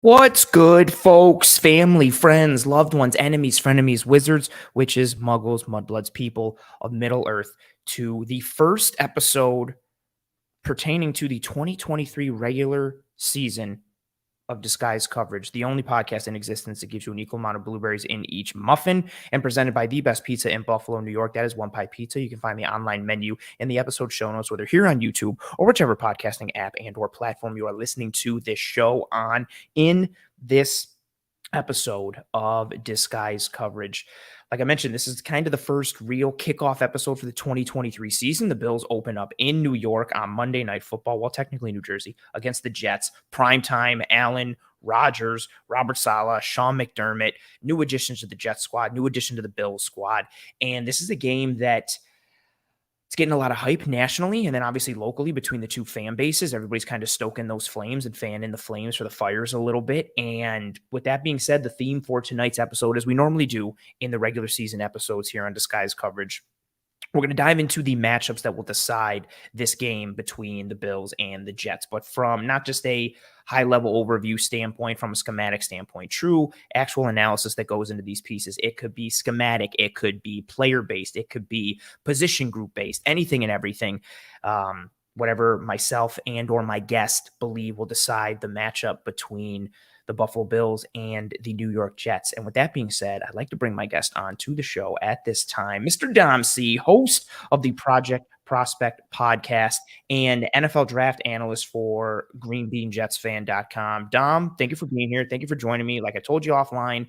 What's good, folks, family, friends, loved ones, enemies, frenemies, wizards, witches, muggles, mudbloods, people of Middle Earth, to the first episode pertaining to the 2023 regular season of Disguise Coverage, the only podcast in existence that gives you an equal amount of blueberries in each muffin, and presented by the best pizza in Buffalo, New York. That is One Pie Pizza. You can find the online menu in the episode show notes, whether here on YouTube or whichever podcasting app and or platform you are listening to this show on. In this episode of Disguise Coverage, like I mentioned, this is kind of the first real kickoff episode for the 2023 season. The Bills open up in New York on Monday Night Football, well, technically New Jersey, against the Jets. Primetime, Allen, Rodgers, Robert Saleh, Sean McDermott, new additions to the Jets squad, new addition to the Bills squad. And this is a game that it's getting a lot of hype nationally and then obviously locally between the two fan bases. Everybody's kind of stoking those flames and fanning the flames for the fires a little bit. And with that being said, the theme for tonight's episode, as we normally do in the regular season episodes here on Disguise Coverage, we're going to dive into the matchups that will decide this game between the Bills and the Jets, but from not just a high-level overview standpoint, from a schematic standpoint, true actual analysis that goes into these pieces. It could be schematic, it could be player-based, it could be position group-based, anything and everything. Whatever myself and or my guest believe will decide the matchup between the Buffalo Bills and the New York Jets. And with that being said, I'd like to bring my guest on to the show at this time, Mr. Dom C., host of the Project Prospect podcast and NFL draft analyst for greenbeanjetsfan.com. Dom, thank you for being here. Thank you for joining me. Like I told you offline,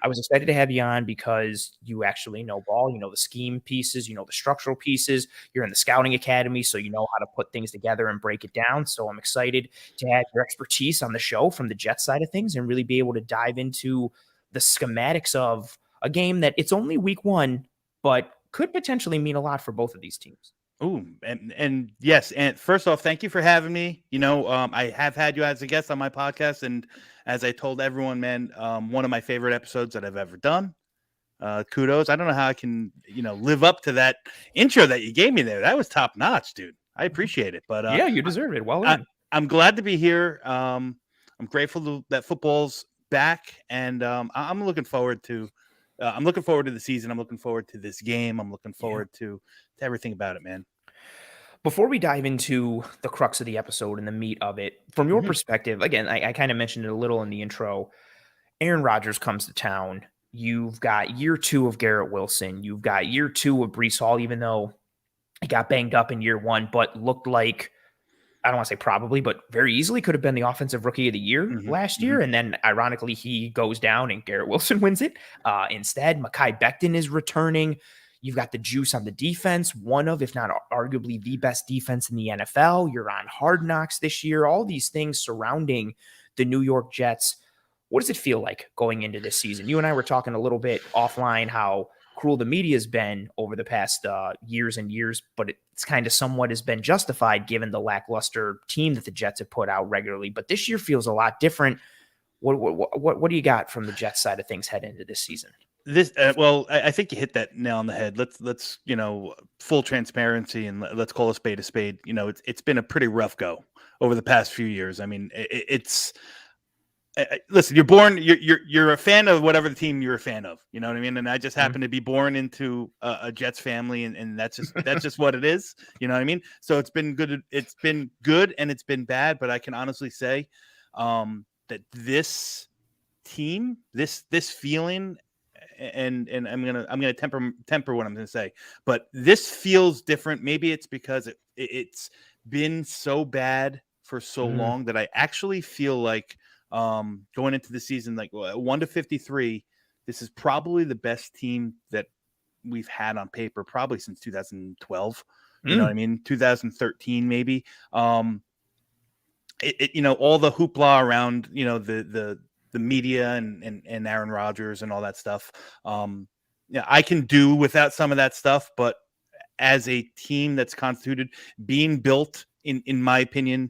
I was excited to have you on because you actually know ball, you know the scheme pieces, you know the structural pieces, you're in the scouting academy, so you know how to put things together and break it down. So I'm excited to have your expertise on the show from the Jets side of things and really be able to dive into the schematics of a game that it's only week one, but could potentially mean a lot for both of these teams. Ooh, and yes, and first off, thank you for having me. I have had you as a guest on my podcast, and as I told everyone, man, one of my favorite episodes that I've ever done. Kudos. I don't know how I can, live up to that intro that you gave me there. That was top notch, dude. I appreciate it. But Yeah, you deserve it. Well, I'm glad to be here. I'm grateful that football's back, and I'm looking forward to. I'm looking forward to the season. I'm looking forward to this game. I'm looking forward to everything about it, man. Before we dive into the crux of the episode and the meat of it, from your perspective, again, I kind of mentioned it a little in the intro. Aaron Rodgers comes to town. You've got year two of Garrett Wilson. You've got year two of Breece Hall, even though he got banged up in year one, but looked like, I don't want to say probably, but very easily could have been the offensive rookie of the year last year. And then ironically, he goes down and Garrett Wilson wins it. Instead, Mekhi Becton is returning. You've got the juice on the defense, one of, if not arguably the best defense in the NFL. You're on Hard Knocks this year. All these things surrounding the New York Jets. What does it feel like going into this season? You and I were talking a little bit offline how cruel the media has been over the past years and years, but it's kind of somewhat has been justified given the lackluster team that the Jets have put out regularly. But this year feels a lot different. What do you got from the Jets side of things heading into this season? I think you hit that nail on the head. Let's full transparency and let's call a spade a spade. It's been a pretty rough go over the past few years. I mean, it's listen, you're born, you're a fan of whatever the team you're a fan of, you know what I mean? And I just happen to be born into a Jets family, and that's just what it is, you know what I mean? So it's been good and it's been bad, but I can honestly say that this team, this feeling, and I'm gonna temper what I'm gonna say, but this feels different. Maybe it's because it's been so bad for so long that I actually feel like going into the season, like 1-53, this is probably the best team that we've had on paper probably since 2012. You know what I mean? 2013 maybe. All the hoopla around the media and Aaron Rodgers and all that stuff. I can do without some of that stuff, but as a team that's constituted, being built in my opinion,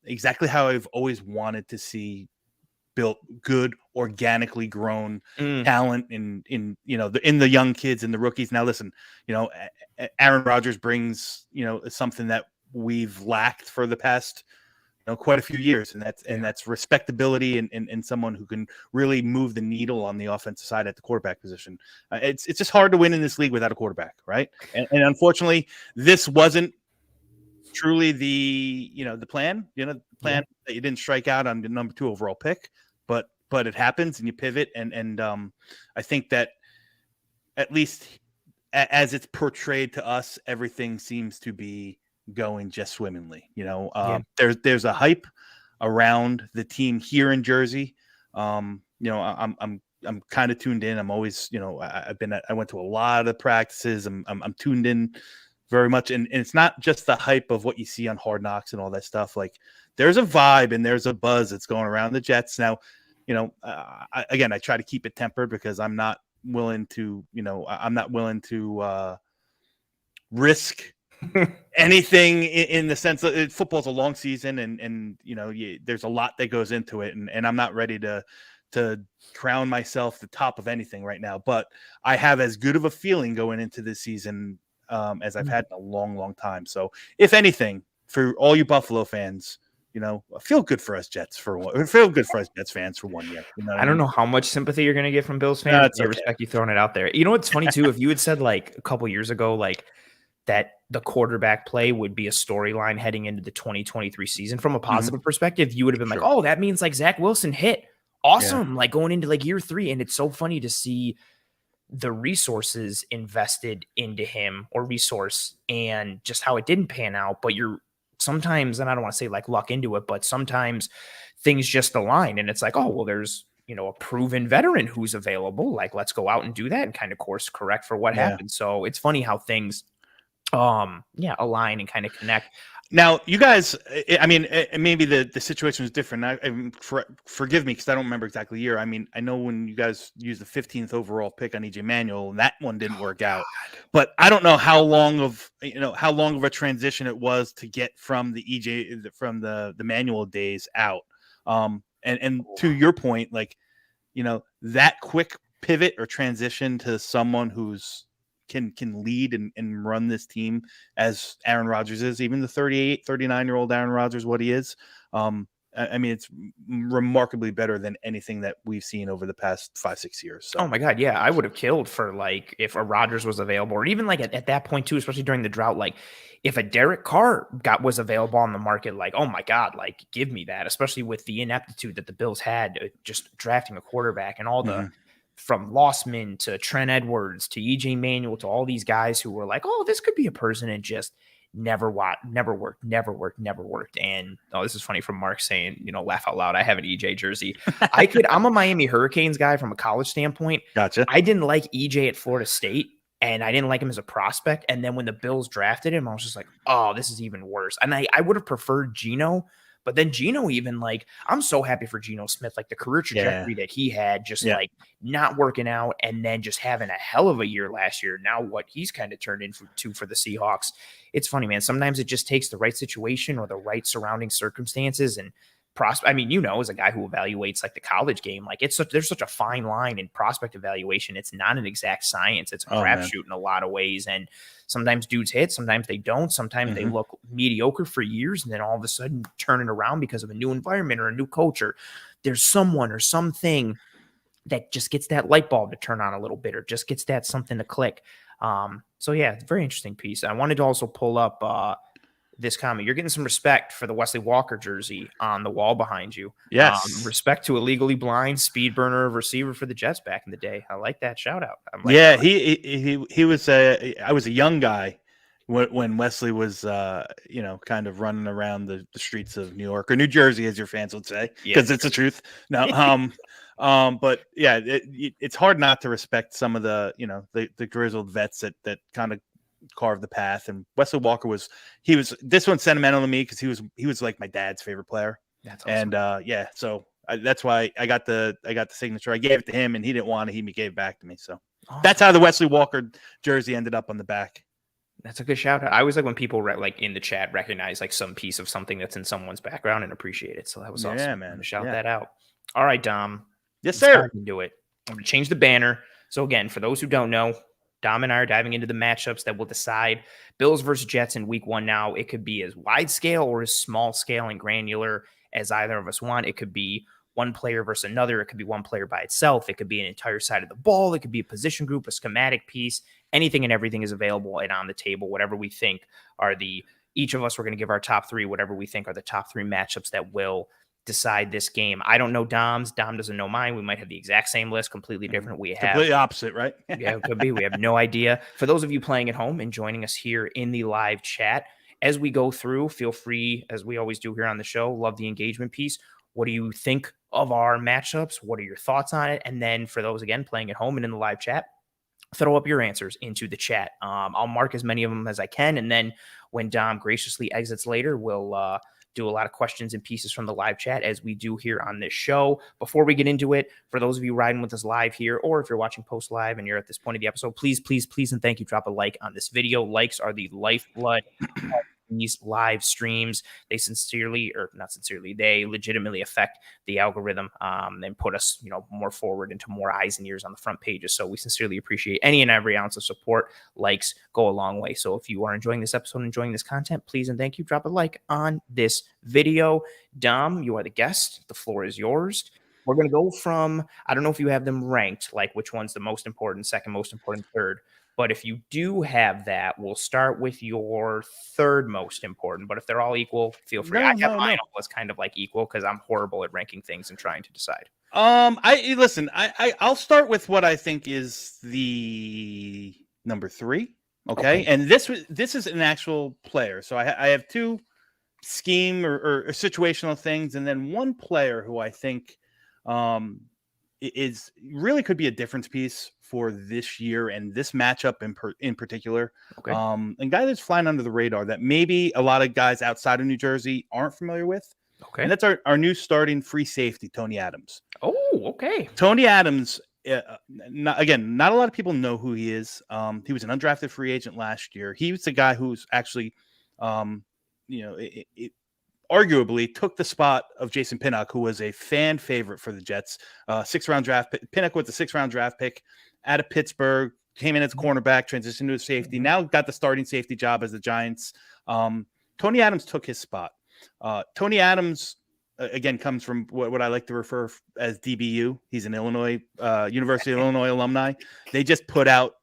exactly how I've always wanted to see built, good, organically grown talent in the young kids and the rookies. Now listen, Aaron Rodgers brings something that we've lacked for the past quite a few years, and Yeah. that's respectability and someone who can really move the needle on the offensive side at the quarterback position. It's just hard to win in this league without a quarterback, right? And unfortunately, this wasn't truly the plan. The plan that you didn't strike out on the number 2 overall pick, but it happens and you pivot, and I think that at least as it's portrayed to us, everything seems to be going just swimmingly. There's a hype around the team here in Jersey. I'm kind of tuned in. I'm always, I went to a lot of practices. I'm tuned in very much, and it's not just the hype of what you see on Hard Knocks and all that stuff. Like, there's a vibe and there's a buzz that's going around the Jets now. I try to keep it tempered because I'm not willing to risk anything in the sense that football's a long season, and there's a lot that goes into it, and I'm not ready to crown myself the top of anything right now, but I have as good of a feeling going into this season as I've had in a long time. So if anything, for all you Buffalo fans, feel good for us Jets for one. Feel good for us Jets fans for 1 year. I don't know how much sympathy you're going to get from Bills fans. It's I okay. respect you throwing it out there. You know what's funny too? If you had said like a couple years ago, like that the quarterback play would be a storyline heading into the 2023 season from a positive perspective, you would have been like, oh, that means like Zach Wilson hit. Awesome. Like going into like year 3. And it's so funny to see the resources invested into him or resource and just how it didn't pan out. But you're sometimes, and I don't want to say like luck into it, but sometimes things just align and it's like, oh, well, there's, a proven veteran who's available. Like, let's go out and do that and kind of course correct for what happened. So it's funny how things align and kind of connect. Now, you guys, I mean, maybe the situation was different. Forgive me because I don't remember exactly the year. I mean, I know when you guys used the 15th overall pick on EJ Manuel, and that one didn't work out. But I don't know how long of a transition it was to get from the the Manuel days out. And to your point, like, that quick pivot or transition to someone who's can lead and run this team as Aaron Rodgers is, even the 39-year-old Aaron Rodgers, what he is. I mean, it's remarkably better than anything that we've seen over the past 5-6 years. So. Oh my God. Yeah. I would have killed for like, if a Rodgers was available, or even like at that point too, especially during the drought, like if a Derek Carr was available on the market, like, oh my God, like give me that, especially with the ineptitude that the Bills had just drafting a quarterback and all the, from Lossman to Trent Edwards to EJ Manuel to all these guys who were like, oh, this could be a person, and just never worked. And this is funny from Mark saying, laugh out loud, I have an EJ jersey. I'm a Miami Hurricanes guy from a college standpoint. Gotcha. I didn't like EJ at Florida State, and I didn't like him as a prospect. And then when the Bills drafted him, I was just like, oh, this is even worse. And I would have preferred Geno. But then Geno, even like, I'm so happy for Geno Smith, like the career trajectory that he had, just like not working out and then just having a hell of a year last year. Now what he's kind of turned into for the Seahawks. It's funny, man. Sometimes it just takes the right situation or the right surrounding circumstances and I mean, as a guy who evaluates like the college game, like there's such a fine line in prospect evaluation. It's not an exact science. It's a crapshoot in a lot of ways. And sometimes dudes hit, sometimes they don't. Sometimes they look mediocre for years and then all of a sudden turn it around because of a new environment or a new culture. There's someone or something that just gets that light bulb to turn on a little bit or just gets that something to click. So yeah, very interesting piece. I wanted to also pull up this comment. You're getting some respect for the Wesley Walker jersey on the wall behind you. Yes. Respect to a legally blind speed burner receiver for the Jets back in the day. I like that shout out. He was I was a young guy when Wesley was kind of running around the streets of New York or New Jersey, as your fans would say, because it's the truth. No, but yeah, it's hard not to respect some of the the grizzled vets that kind of carved the path. And Wesley Walker this one's sentimental to me because he was like my dad's favorite player. That's awesome. And so that's why I got the signature. I gave it to him and he didn't want it. He gave it back to me. So that's how the Wesley Walker jersey ended up on the back. That's a good shout out. I always like when people like in the chat recognize like some piece of something that's in someone's background and appreciate it. So that was awesome. Yeah, man. Shout that out. All right, Dom. Yes, sir. Do it. I'm going to change the banner. So again, for those who don't know, Dom and I are diving into the matchups that will decide Bills versus Jets in week 1 now. It could be as wide scale or as small scale and granular as either of us want. It could be one player versus another. It could be one player by itself. It could be an entire side of the ball. It could be a position group, a schematic piece. Anything and everything is available and on the table. Whatever we think are each of us, we're going to give our top 3, whatever we think are the top 3 matchups that will decide this game. I don't know Dom's. Dom doesn't know mine. We might have the exact same list, completely different. We have completely opposite, right? Yeah, it could be. We have no idea. For those of you playing at home and joining us here in the live chat, as we go through, feel free, as we always do here on the show, love the engagement piece. What do you think of our matchups? What are your thoughts on it? And then for those, again, playing at home and in the live chat, throw up your answers into the chat. I'll mark as many of them as I can. And then when Dom graciously exits later, we'll do a lot of questions and pieces from the live chat as we do here on this show. Before we get into it, for those of you riding with us live here, or if you're watching post live and you're at this point of the episode, please, please, please, and thank you. Drop a like on this video. Likes are the lifeblood of these live streams. They they legitimately affect the algorithm and put us, more forward into more eyes and ears on the front pages. So we sincerely appreciate any and every ounce of support. Likes go a long way. So if you are enjoying this episode, enjoying this content, please and thank you. Drop a like on this video. Dom, you are the guest. The floor is yours. We're going to go from, I don't know if you have them ranked, like which one's the most important, second most important, third. But if you do have that, we'll start with your third most important. But if they're all equal, feel free. I have mine was kind of like equal because I'm horrible at ranking things and trying to decide. I'll start with what I think is the number 3. Okay. And this is an actual player. So I have 2 scheme or situational things, and then one player who I think is really could be a difference piece for this year and this matchup in particular. Okay. A guy that's flying under the radar that maybe a lot of guys outside of New Jersey aren't familiar with. Okay. And that's our new starting free safety, Tony Adams. Oh, okay. Tony Adams, not a lot of people know who he is. He was an undrafted free agent last year. He was the guy who's actually, arguably took the spot of Jason Pinnock, who was a fan favorite for the Jets. 6th-round draft pick. Pinnock with the 6th-round draft pick out of Pittsburgh, came in as cornerback, transitioned to a safety. Now got the starting safety job as the Giants. Tony Adams took his spot. Tony Adams, again, comes from what I like to refer as DBU. He's an University of Illinois alumni. They just put out,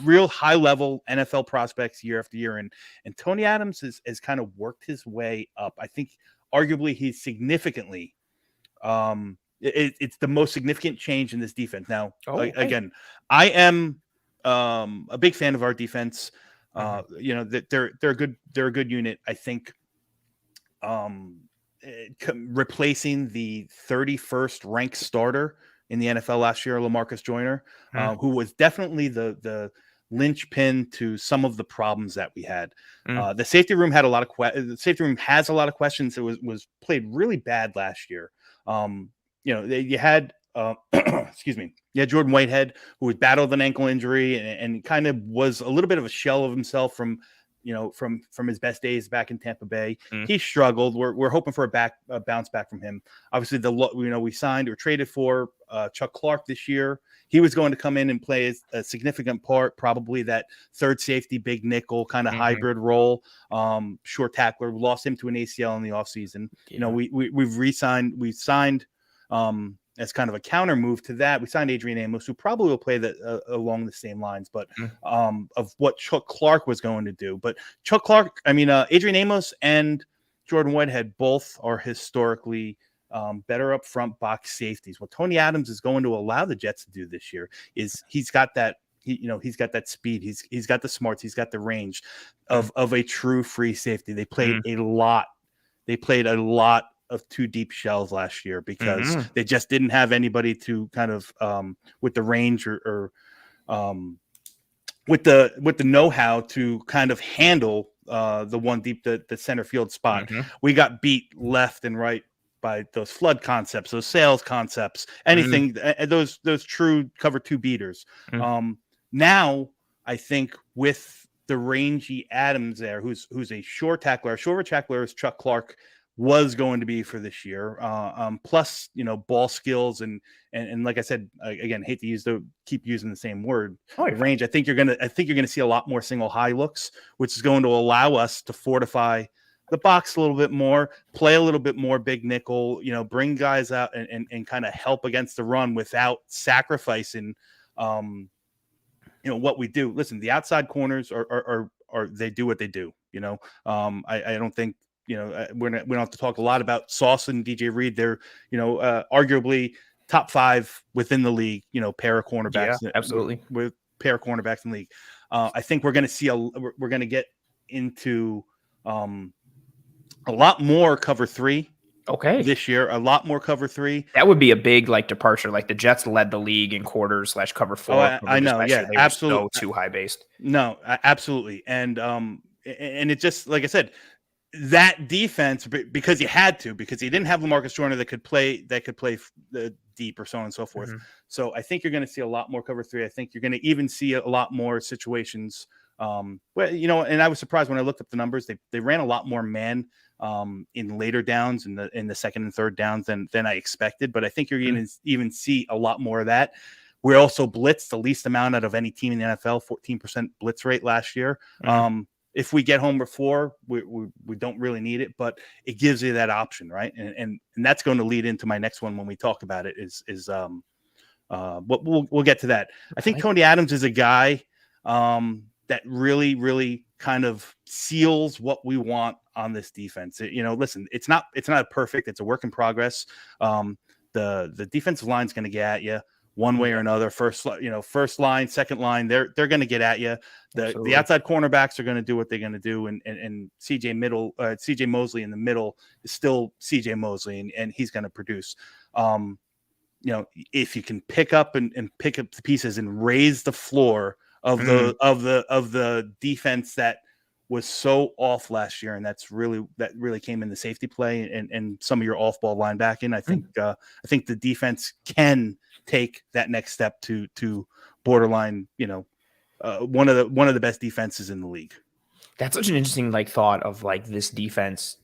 real high-level NFL prospects year after year. And Tony Adams has kind of worked his way up. I think arguably he's significantly it's the most significant change in this defense. Now, again, I am a big fan of our defense. That they're a good unit. I think replacing the 31st ranked starter in the NFL last year, LaMarcus Joyner, who was definitely the linchpin to some of the problems that we had. The safety room had the safety room has a lot of questions. It was played really bad last year. You had excuse me. Yeah, Jordan Whitehead, who had battled an ankle injury and kind of was a little bit of a shell of himself from his best days back in Tampa Bay. He struggled. We're hoping for a bounce back from him. Obviously, we signed or traded for Chuck Clark this year. He was going to come in and play a significant part, probably that third safety, big nickel kind of hybrid role. Short tackler. We lost him to an ACL in the offseason. Yeah. We signed as kind of a counter move to that. We signed Adrian Amos, who probably will play along the same lines, but of what Chuck Clark was going to do. But Adrian Amos and Jordan Whitehead both are historically better up front box safeties. What Tony Adams is going to allow the Jets to do this year is he's got that speed. He's got the smarts. He's got the range of a true free safety. They played a lot. They played a lot of 2 deep shells last year because they just didn't have anybody to kind of with the range or with the know-how to kind of handle the one deep the center field spot. We got beat left and right by those flood concepts, those sales concepts, anything those true cover 2 beaters. Now I think with the rangy Adams there, who's a short tackler. A shorter tackler is Chuck Clark. was going to be for this year. Plus, ball skills and like I said, again, hate to keep using the same word, Oh, the you're fine. range. I think you're gonna see a lot more single high looks, which is going to allow us to fortify the box a little bit more, play a little bit more big nickel, bring guys out and kind of help against the run without sacrificing, what we do. Listen, the outside corners are they do what they do. I don't think we don't have to talk a lot about Sauce and DJ Reed. They're arguably top 5 within the league. Pair of cornerbacks Yeah, absolutely. with pair of cornerbacks in the league. I think we're going to see we're going to get into a lot more cover 3 Okay. this year. A lot more cover 3. That would be a big like departure. Like the Jets led the league in quarters / cover 4 I coverages know. last year. Yeah, They were so absolutely. too high based. No, absolutely. And it just, like I said, that defense, because you had to, because you didn't have LaMarcus Joyner that could play the deep or so on and so forth. Mm-hmm. So I think you're going to see a lot more cover 3. I think you're going to even see a lot more situations. Well, and I was surprised when I looked up the numbers. They ran a lot more man in later downs in the second and third downs than I expected. But I think you're going to even see a lot more of that. We also blitzed the least amount out of any team in the NFL, 14% blitz rate last year. If we get home before, we don't really need it, but it gives you that option, right? And that's going to lead into my next one when we talk about it. We'll get to that. I think Tony Adams is a guy that really kind of seals what we want on this defense. Listen, it's not perfect. It's a work in progress. The defensive line is going to get at you one way or another. First line, second line, they're going to get at you. The outside cornerbacks are going to do what they're going to do, and CJ Mosley in the middle is still CJ Mosley, and he's going to produce. If you can pick up and pick up the pieces and raise the floor of the defense that was so off last year, and that really came in the safety play and some of your off ball linebacking. I think the defense can take that next step to borderline, one of the best defenses in the league. That's such an interesting thought of this defense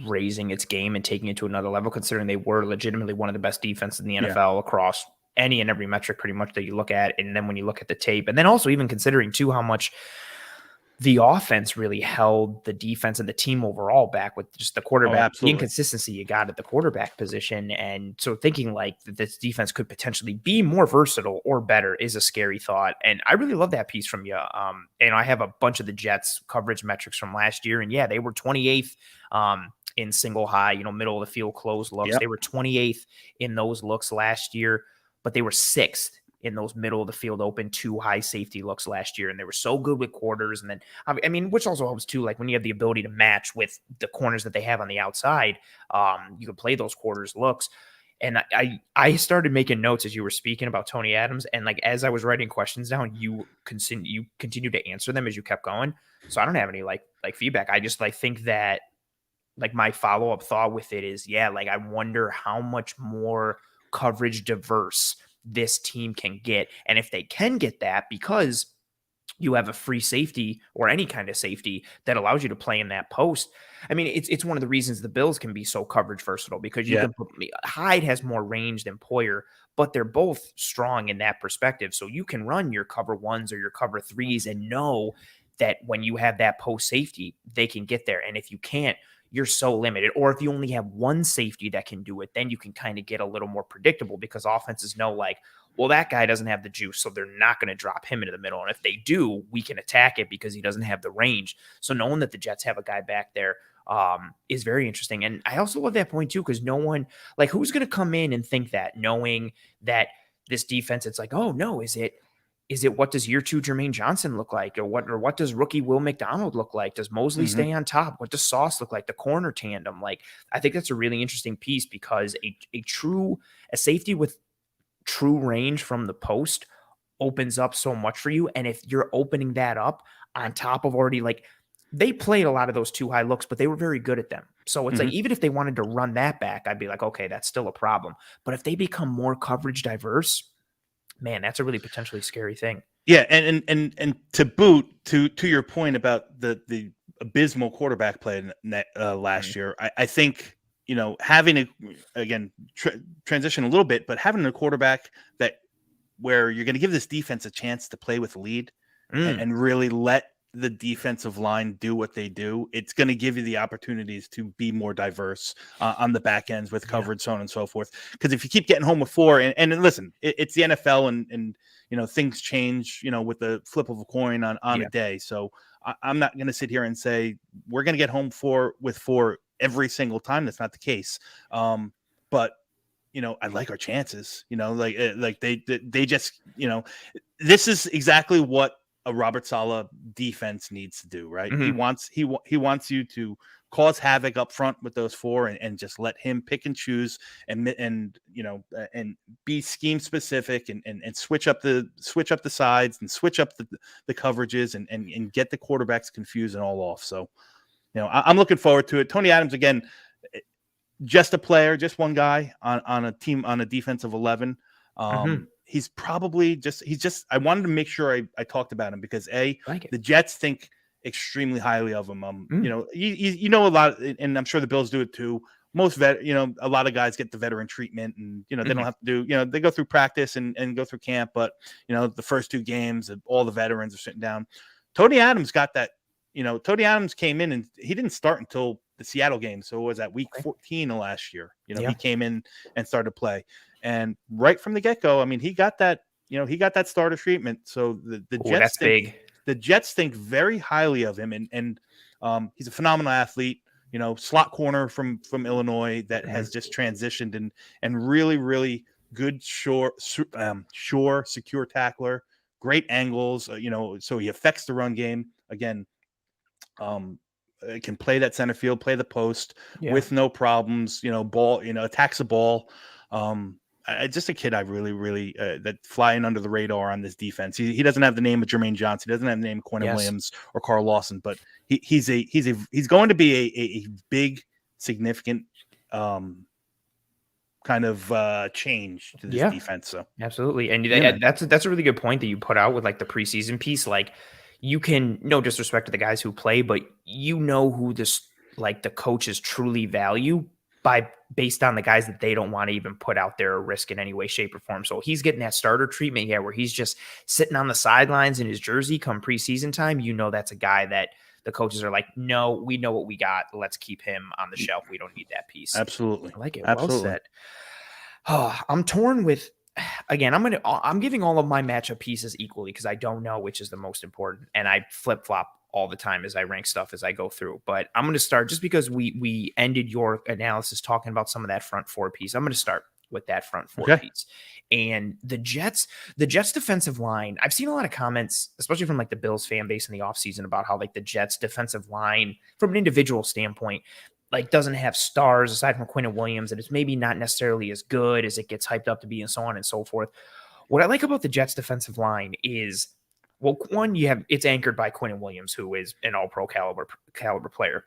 raising its game and taking it to another level, considering they were legitimately one of the best defenses in the NFL across any and every metric pretty much that you look at. And then when you look at the tape, and then also even considering too how much the offense really held the defense and the team overall back with just the quarterback, the inconsistency you got at the quarterback position. And so thinking that this defense could potentially be more versatile or better is a scary thought. And I really love that piece from you. And I have a bunch of the Jets coverage metrics from last year, and they were 28th in single high, middle of the field closed looks. Yep. They were 28th in those looks last year, but they were 6th in those middle of the field open 2 high safety looks last year. And they were so good with quarters. And then, which also helps too, when you have the ability to match with the corners that they have on the outside, you can play those quarters looks. And I started making notes as you were speaking about Tony Adams. And as I was writing questions down, you continue to answer them as you kept going. So I don't have any feedback. I just think that my follow-up thought with it is, I wonder how much more coverage diverse this team can get. And if they can get that, because you have a free safety or any kind of safety that allows you to play in that post. I mean, it's one of the reasons the Bills can be so coverage versatile, because you can put Hyde has more range than Poyer, but they're both strong in that perspective. So you can run your cover 1s or your cover 3s and know that when you have that post safety, they can get there. And if you can't, you're so limited. Or if you only have one safety that can do it, then you can kind of get a little more predictable, because offenses know well, that guy doesn't have the juice, so they're not going to drop him into the middle. And if they do, we can attack it because he doesn't have the range. So knowing that the Jets have a guy back there is very interesting. And I also love that point too, because no one, who's going to come in and think that, knowing that this defense, it's oh no, is it what does year 2 Jermaine Johnson look like? Or what does rookie Will McDonald look like? Does Mosley stay on top? What does Sauce look like? The corner tandem. I think that's a really interesting piece, because a safety with true range from the post opens up so much for you. And if you're opening that up on top of already, they played a lot of those 2 high looks, but they were very good at them. So it's even if they wanted to run that back, I'd be okay, that's still a problem. But if they become more coverage diverse, man, that's a really potentially scary thing. Yeah, and to boot, to your point about the abysmal quarterback play last year, I think having again transition a little bit, but having a quarterback that where you're going to give this defense a chance to play with lead and really let the defensive line do what they do. It's going to give you the opportunities to be more diverse on the back ends with coverage, so on and so forth. Because if you keep getting home with 4, and listen, it's the NFL, and things change, with the flip of a coin on a day. So I'm not going to sit here and say we're going to get home with 4 every single time. That's not the case. But I like our chances, like they just, this is exactly what a Robert Saleh defense needs to do, right? He wants you to cause havoc up front with those 4 and just let him pick and choose and be scheme specific and switch up the sides and switch up the coverages and get the quarterbacks confused and all off. So, I'm looking forward to it. Tony Adams, again, just a player, just one guy on a team, on a defensive 11. He's probably I wanted to make sure I talked about him because the Jets think extremely highly of him. A lot, and I'm sure the Bills do it too. Most a lot of guys get the veteran treatment, and they don't have to do, they go through practice and go through camp, but the first 2 games, all the veterans are sitting down. Tony Adams got that. Tony Adams came in and he didn't start until the Seattle game. So it was at week 14 of last year. He came in and started to play. And right from the get-go, I mean, he got that starter treatment. So the Jets think very highly of him, and he's a phenomenal athlete, slot corner from Illinois that has just transitioned and really, really good, secure tackler, great angles, so he affects the run game. Again, can play that center field, play the post with no problems, ball, attacks the ball. Just a kid I really, really that flying under the radar on this defense. He doesn't have the name of Jermaine Johnson. He doesn't have the name of Quentin Williams or Carl Lawson, but he's going to be a big, significant kind of change to this defense. So absolutely, and that's a really good point that you put out with like the preseason piece. Like, you can, no disrespect to the guys who play, but who this, like, the coaches truly value based on the guys that they don't want to even put out there or risk in any way, shape, or form. So he's getting that starter treatment, where he's just sitting on the sidelines in his jersey come preseason time. That's a guy that the coaches are like, no, we know what we got. Let's keep him on the shelf. We don't need that piece. Absolutely. I like it. Absolutely. Well said. Oh, I'm torn with, again, I'm giving all of my matchup pieces equally because I don't know which is the most important, and I flip flop all the time as I rank stuff as I go through. But I'm going to start, just because we ended your analysis talking about some of that front 4 piece. I'm going to start with that front 4 piece. And the Jets defensive line, I've seen a lot of comments, especially from like the Bills fan base in the offseason, about how like the Jets defensive line from an individual standpoint, like, doesn't have stars aside from Quentin Williams, and it's maybe not necessarily as good as it gets hyped up to be, and so on and so forth. What I like about the Jets defensive line is, well, one, it's anchored by Quentin Williams, who is an all-pro caliber player.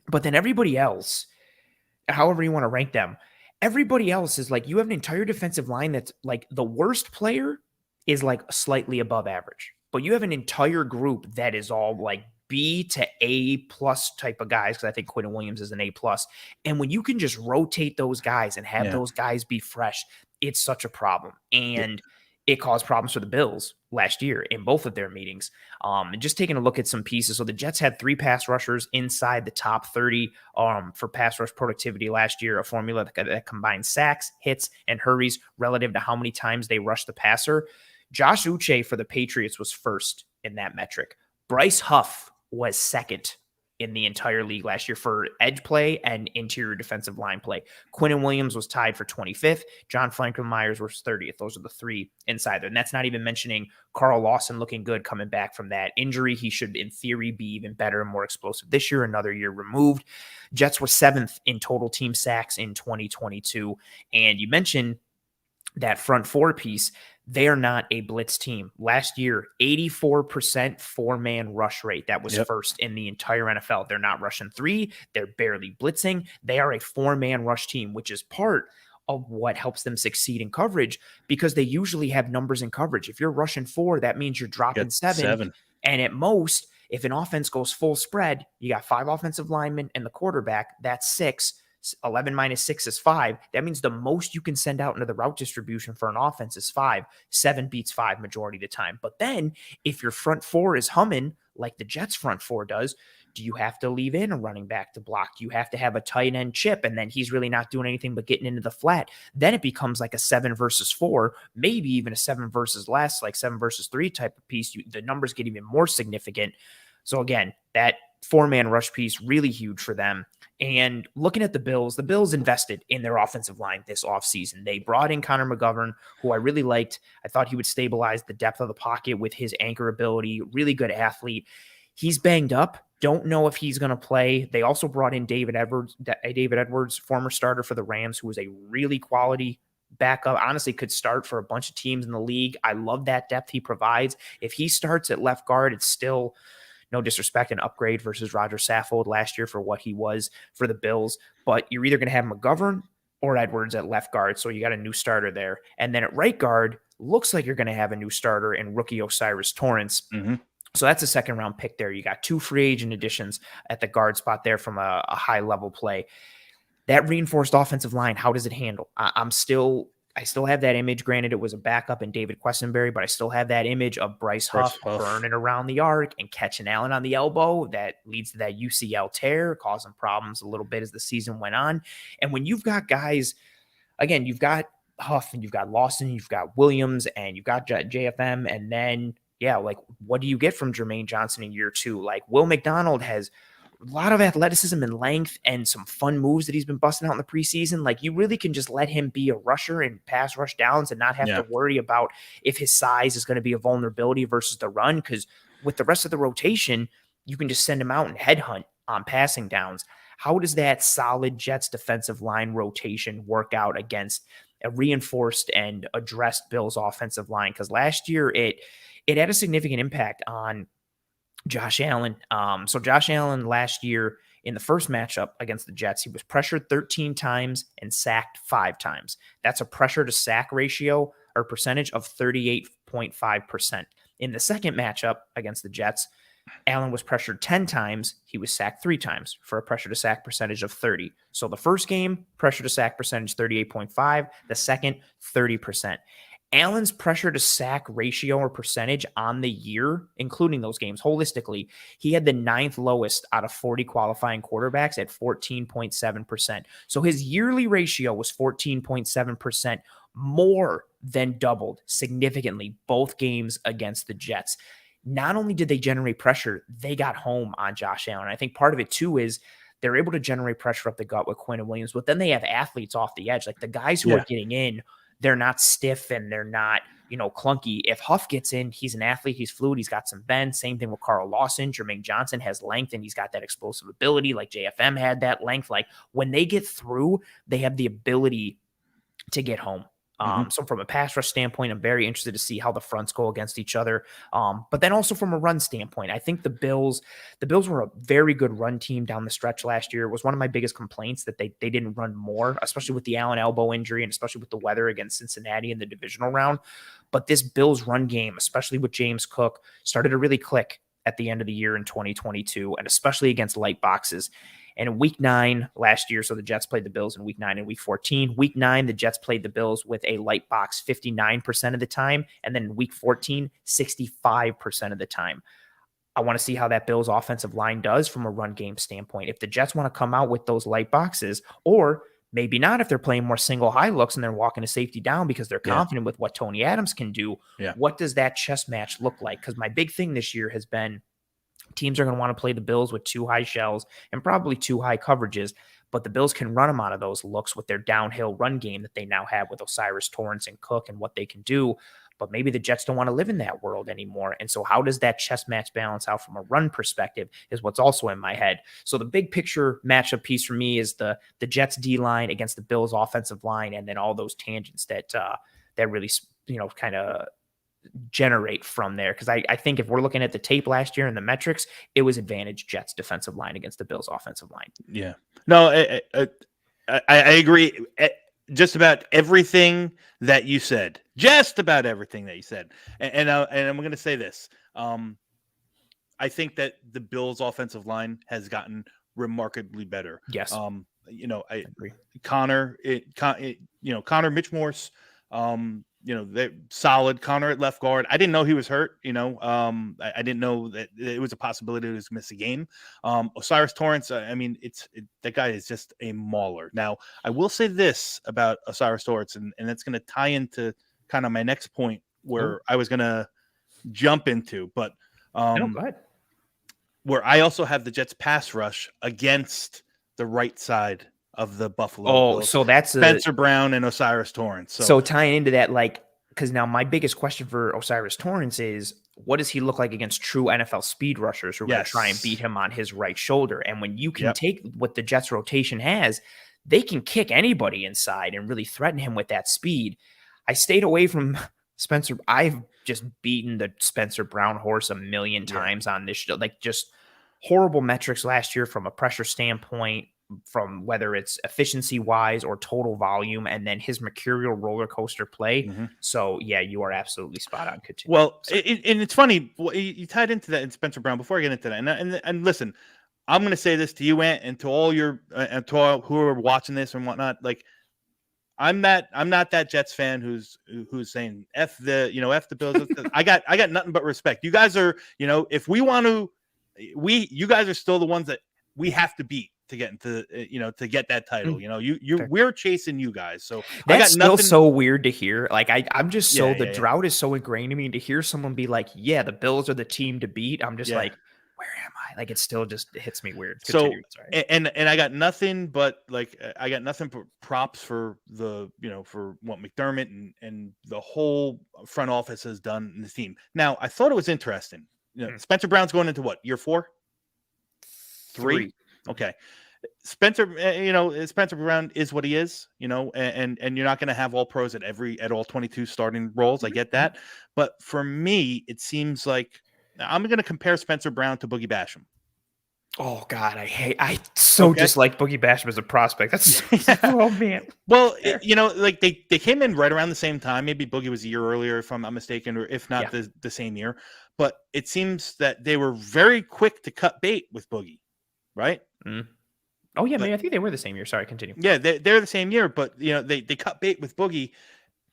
But then everybody else, however you want to rank them, everybody else is like, you have an entire defensive line that's like, the worst player is like slightly above average, but you have an entire group that is all like B to A plus type of guys, because I think Quentin Williams is an A plus. And when you can just rotate those guys and have those guys be fresh, it's such a problem. And it caused problems for the Bills last year in both of their meetings. And just taking a look at some pieces. So the Jets had 3 pass rushers inside the top 30 for pass rush productivity last year, a formula that combines sacks, hits, and hurries relative to how many times they rush the passer. Josh Uche for the Patriots was first in that metric. Bryce Huff was second in the entire league last year for edge play and interior defensive line play. Quentin Williams was tied for 25th. John Franklin Myers was 30th. Those are the 3 inside there. And that's not even mentioning Carl Lawson looking good coming back from that injury. He should, in theory, be even better and more explosive this year, another year removed. Jets were 7th in total team sacks in 2022. And you mentioned that front 4 piece. They are not a blitz team. Last year, 84% 4-man rush rate. That was first in the entire NFL. They're not rushing 3. They're barely blitzing. They are a 4-man rush team, which is part of what helps them succeed in coverage, because they usually have numbers in coverage. If you're rushing 4, that means you're dropping 7. And at most, if an offense goes full spread, you got 5 offensive linemen and the quarterback, that's 6. 11 minus 6 is 5. That means the most you can send out into the route distribution for an offense is 5. 7 beats 5 majority of the time. But then if your front four is humming like the Jets front four does, do you have to leave in a running back to block? Do you have to have a tight end chip and then he's really not doing anything but getting into the flat? Then it becomes like a 7 versus 4, maybe even a 7 versus less, like 7 versus 3 type of piece. The numbers get even more significant. So again, that 4-man rush piece, really huge for them. And looking at the Bills invested in their offensive line this offseason. They brought in Connor McGovern, who I really liked. I thought he would stabilize the depth of the pocket with his anchor ability, really good athlete. He's banged up. Don't know if he's going to play. They also brought in David Edwards, former starter for the Rams, who was a really quality backup. Honestly, could start for a bunch of teams in the league. I love that depth he provides. If he starts at left guard, it's still, no disrespect, an upgrade versus Roger Saffold last year for what he was for the Bills. But you're either going to have McGovern or Edwards at left guard. So you got a new starter there. And then at right guard, looks like you're going to have a new starter in rookie Osiris Torrance. Mm-hmm. So that's a second round pick there. You got 2 free agent additions at the guard spot there from a high level play. That reinforced offensive line, how does it handle? I still have that image. Granted, it was a backup in David Questenberry, but I still have that image of Bryce Huff burning around the arc and catching Allen on the elbow. That leads to that UCL tear, causing problems a little bit as the season went on. And when you've got guys, again, you've got Huff and you've got Lawson, you've got Williams, and you've got JFM, and then like what do you get from Jermaine Johnson in year 2? Like Will McDonald has a lot of athleticism and length and some fun moves that he's been busting out in the preseason. Like you really can just let him be a rusher and pass rush downs and not have to worry about if his size is going to be a vulnerability versus the run. Because with the rest of the rotation, you can just send him out and headhunt on passing downs. How does that solid Jets defensive line rotation work out against a reinforced and addressed Bills offensive line? Because last year it had a significant impact on Josh Allen. So Josh Allen last year in the first matchup against the Jets, he was pressured 13 times and sacked 5 times. That's a pressure to sack ratio or percentage of 38.5%. In the second matchup against the Jets, Allen was pressured 10 times. He was sacked 3 times for a pressure to sack percentage of 30. So the first game, pressure to sack percentage 38.5. The second, 30%. Allen's pressure to sack ratio or percentage on the year, including those games holistically, he had the 9th lowest out of 40 qualifying quarterbacks at 14.7%. So his yearly ratio was 14.7%, more than doubled significantly both games against the Jets. Not only did they generate pressure, they got home on Josh Allen. I think part of it too is they're able to generate pressure up the gut with Quinn and Williams, but then they have athletes off the edge. Like the guys who are getting in, they're not stiff and they're not, clunky. If Huff gets in, he's an athlete, he's fluid, he's got some bend. Same thing with Carl Lawson. Jermaine Johnson has length and he's got that explosive ability, like JFM had that length. Like when they get through, they have the ability to get home. So from a pass rush standpoint, I'm very interested to see how the fronts go against each other. But then also from a run standpoint, I think the Bills were a very good run team down the stretch last year. It was one of my biggest complaints that they didn't run more, especially with the Allen elbow injury and especially with the weather against Cincinnati in the divisional round. But this Bills run game, especially with James Cook, started to really click at the end of the year in 2022, and especially against light boxes. And in week 9 last year, so the Jets played the Bills in week 9 and week 14. Week 9, the Jets played the Bills with a light box 59% of the time. And then in week 14, 65% of the time. I want to see how that Bills offensive line does from a run game standpoint. If the Jets want to come out with those light boxes, or maybe not if they're playing more single high looks and they're walking a safety down because they're confident with what Tony Adams can do, what does that chess match look like? Because my big thing this year has been teams are going to want to play the Bills with 2 high shells and probably 2 high coverages, but the Bills can run them out of those looks with their downhill run game that they now have with Osiris Torrance and Cook and what they can do. But maybe the Jets don't want to live in that world anymore. And so how does that chess match balance out from a run perspective is what's also in my head. So the big picture matchup piece for me is the Jets D-line against the Bills offensive line, and then all those tangents that really, kind of generate from there. Because I think if we're looking at the tape last year and the metrics, it was advantage Jets defensive line against the Bills offensive line. Yeah. No, I agree. Just about everything that you said. Just about everything that you said. And I'm going to say this. I think that the Bills offensive line has gotten remarkably better. Yes. I Agree. Connor, Connor, Mitch Morse, they're solid. Connor at left guard. I didn't know he was hurt. I didn't know that it was a possibility he was miss a game. Osiris Torrance. That guy is just a mauler. Now, I will say this about Osiris Torrance, and that's going to tie into kind of my next point where I was going to jump into, but No, go ahead. where I also have the Jets pass rush against the right side of the Buffalo Oh, Bills. so that's Spencer Brown and Osiris Torrance. So tying into that, because now my biggest question for Osiris Torrance is, what does he look like against true NFL speed rushers who are going to try and beat him on his right shoulder? And when you can take what the Jets rotation has, they can kick anybody inside and really threaten him with that speed. I stayed away from Spencer. I've just beaten the Spencer Brown horse a million times on this show. Just horrible metrics last year from a pressure standpoint, from whether it's efficiency wise or total volume, and then his mercurial roller coaster play. So yeah, you are absolutely spot on. Continue. Well, and it's funny, you tied into that in Spencer Brown. Before I get into that, and listen, I'm going to say this to you, Ant, and to all your and to all who are watching this and whatnot. I'm not that Jets fan who's saying F the Bills. I got nothing but respect. You guys are, if we want to, you guys are still the ones that we have to beat to get into, to get that title. We're chasing you guys. So that's still so weird to hear. I'm just the drought is so ingrained in me, to hear someone be like, yeah, the Bills are the team to beat. I'm just like, where am I? It still just hits me weird. Continue. So, and I got nothing but I got nothing but props for the, for what McDermott and the whole front office has done in the team. Now, I thought it was interesting. Spencer Brown's going into what, year 4? 3? Okay. Spencer Brown is what he is, and you're not going to have all pros at all 22 starting roles. I get that. But for me, it seems like I'm going to compare Spencer Brown to Boogie Basham. Oh God, I dislike Boogie Basham as a prospect. That's oh man. Well, they came in right around the same time. Maybe Boogie was a year earlier, if I'm not mistaken, or if not the same year. But it seems that they were very quick to cut bait with Boogie, right? Oh yeah, maybe I think they were the same year. Sorry, continue. Yeah, they're the same year, but they cut bait with Boogie,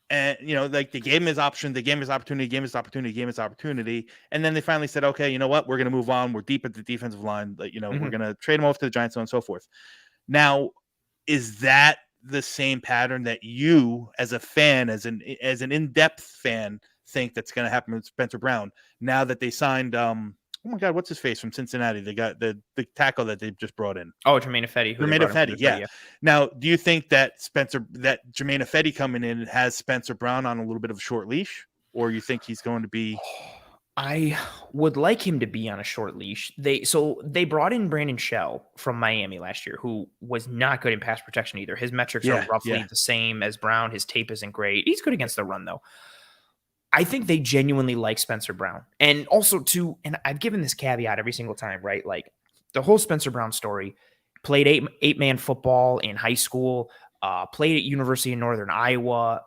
and they gave him his option, they gave him his opportunity, and then they finally said, okay, you know what, we're gonna move on. We're deep at the defensive line, we're gonna trade him off to the Giants, so on and so forth. Now, is that the same pattern that you, as a fan, as an in-depth fan, think that's gonna happen with Spencer Brown now that they signed? Oh my God, what's his face from Cincinnati? They got the tackle that they just brought in. Oh, Jermaine Ifedi. Yeah. Now, do you think that Jermaine Ifedi coming in has Spencer Brown on a little bit of a short leash, or you think he's going to be? I would like him to be on a short leash. They brought in Brandon Shell from Miami last year, who was not good in pass protection either. His metrics are roughly the same as Brown. His tape isn't great. He's good against the run though. I think they genuinely like Spencer Brown. And also and I've given this caveat every single time, right? The whole Spencer Brown story, played eight-man football in high school, played at University of Northern Iowa,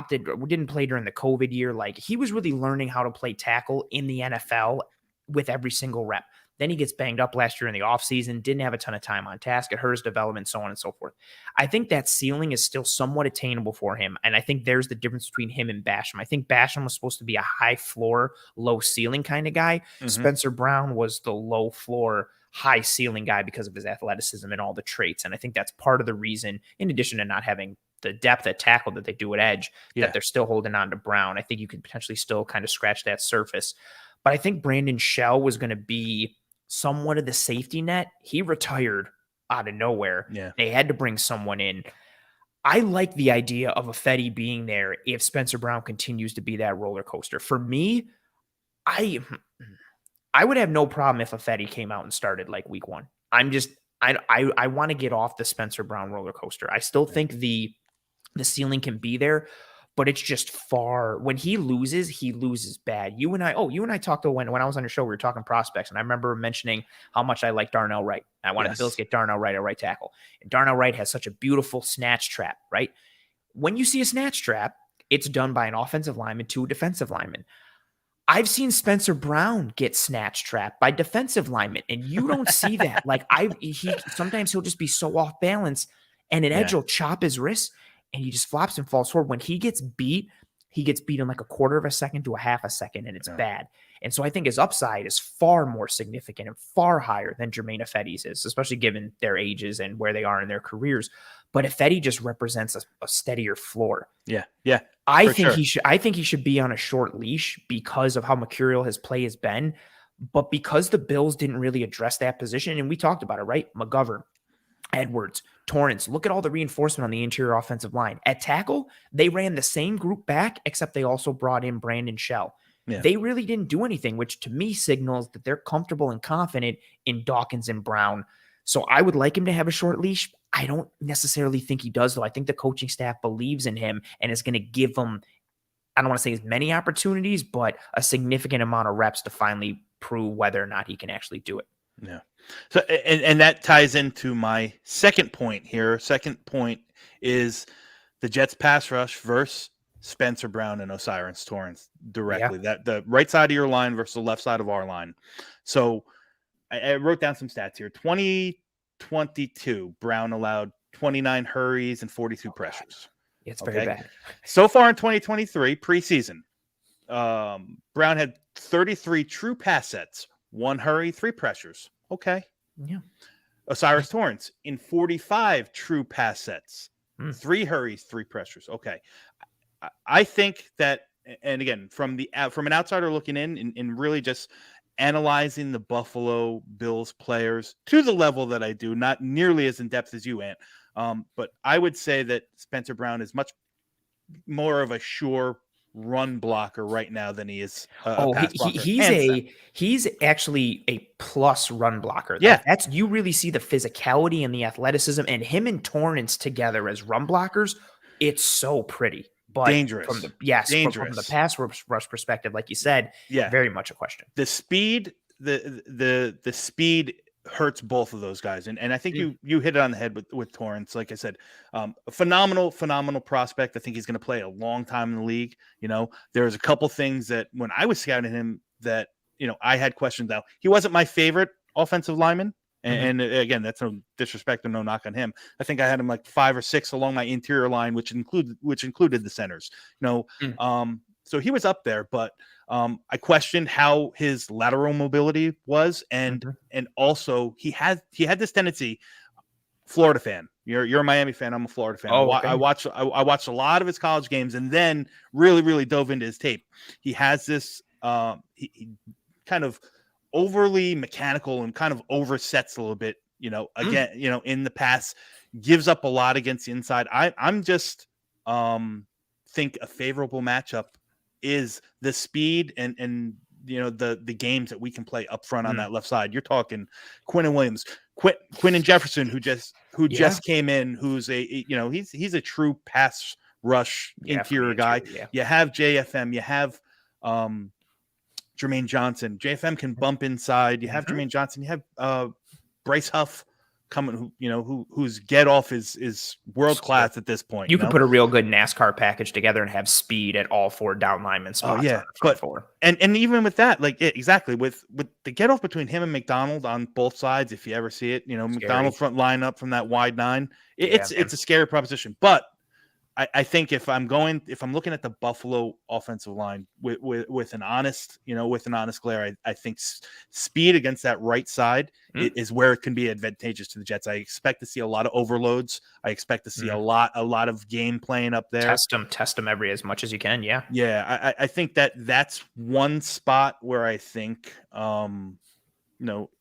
didn't play during the COVID year. He was really learning how to play tackle in the NFL with every single rep. Then he gets banged up last year in the offseason, didn't have a ton of time on task. It hurt his development, so on and so forth. I think that ceiling is still somewhat attainable for him, and I think there's the difference between him and Basham. I think Basham was supposed to be a high floor, low ceiling kind of guy. Spencer Brown was the low floor, high ceiling guy because of his athleticism and all the traits, and I think that's part of the reason, in addition to not having the depth at tackle that they do at edge, that they're still holding on to Brown. I think you could potentially still kind of scratch that surface. But I think Brandon Shell was going to be somewhat of the safety net. He retired out of nowhere. Yeah. They had to bring someone in. I like the idea of Ifedi being there if Spencer Brown continues to be that roller coaster. For me, I would have no problem if Ifedi came out and started week 1. I want to get off the Spencer Brown roller coaster. I still think the ceiling can be there, but it's just far. When he loses bad. You and I talked to when I was on your show, we were talking prospects, and I remember mentioning how much I like Darnell Wright. I wanted the Bills to get Darnell Wright at right tackle. And Darnell Wright has such a beautiful snatch trap, right? When you see a snatch trap, it's done by an offensive lineman to a defensive lineman. I've seen Spencer Brown get snatch trapped by defensive linemen, and you don't see that. Like sometimes he'll just be so off balance, and an edge Yeah. will chop his wrist, and he just flops and falls forward. When he gets beat in like a quarter of a second to a half a second, and it's bad. And so I think his upside is far more significant and far higher than Jermaine Ifedi's is, especially given their ages and where they are in their careers. But Ifedi just represents a steadier floor. Yeah. Yeah. I think he should be on a short leash because of how mercurial his play has been. But because the Bills didn't really address that position, and we talked about it, right? McGovern, Edwards, Torrance, look at all the reinforcement on the interior offensive line. At tackle, they ran the same group back, except they also brought in Brandon Shell. Yeah. They really didn't do anything, which to me signals that they're comfortable and confident in Dawkins and Brown. So I would like him to have a short leash. I don't necessarily think he does, though. I think the coaching staff believes in him and is going to give him, I don't want to say as many opportunities, but a significant amount of reps to finally prove whether or not he can actually do it. Yeah. So, and that ties into my second point here. Second point is the Jets pass rush versus Spencer Brown and O'Cyrus Torrance directly. Yeah. That the right side of your line versus the left side of our line. So I wrote down some stats here. 2022, Brown allowed 29 hurries and 42 pressures. It's very bad. So far in 2023, preseason, Brown had 33 true pass sets, 1 hurry, 3 pressures. Okay. Yeah. O'Cyrus Torrance in 45 true pass sets, 3 hurries, 3 pressures. Okay. I think that, and again, from an outsider looking in and really just analyzing the Buffalo Bills players to the level that I do, not nearly as in depth as you, Ant. But I would say that Spencer Brown is much more of a sure run blocker right now than he is a pass blocker. He's actually a plus run blocker. Yeah. You really see the physicality and the athleticism, and him and Torrance together as run blockers. It's so pretty. But dangerous. From the pass rush perspective, like you said, very much a question. The speed, the speed hurts both of those guys, and I think you hit it on the head with Torrance. Like I said, a phenomenal prospect. I think he's going to play a long time in the league. You know, there's a couple things that when I was scouting him that I had questions. Now he wasn't my favorite offensive lineman. And again, that's no disrespect or no knock on him. I think I had him like 5 or 6 along my interior line, which included the centers. So he was up there, but I questioned how his lateral mobility was, and also he had this tendency. Florida fan, you're a Miami fan. I'm a Florida fan. I watched a lot of his college games, and then really dove into his tape. He has this he kind of overly mechanical and kind of oversets a little bit, again, in the pass, gives up a lot against the inside. I'm just think a favorable matchup is the speed and the games that we can play up front on that left side. You're talking Quinn Williams, Quinn Jefferson, who just came in, who's he's a true pass rush interior guy. You have JFM, you have Jermaine Johnson. JFM can bump inside. You have Jermaine Johnson. You have Bryce Huff coming, whose get off is world class at this point. You could put a real good NASCAR package together and have speed at all 4 down lineman spots. And even with that, exactly with the get off between him and McDonald on both sides, if you ever see it, McDonald front line up from that wide 9, it's a scary proposition. But I think if I'm looking at the Buffalo offensive line with an honest glare, I think speed against that right side is where it can be advantageous to the Jets. I expect to see a lot of overloads. I expect to see a lot of game playing up there. Test them as much as you can. Yeah. Yeah. I think that's one spot where I think,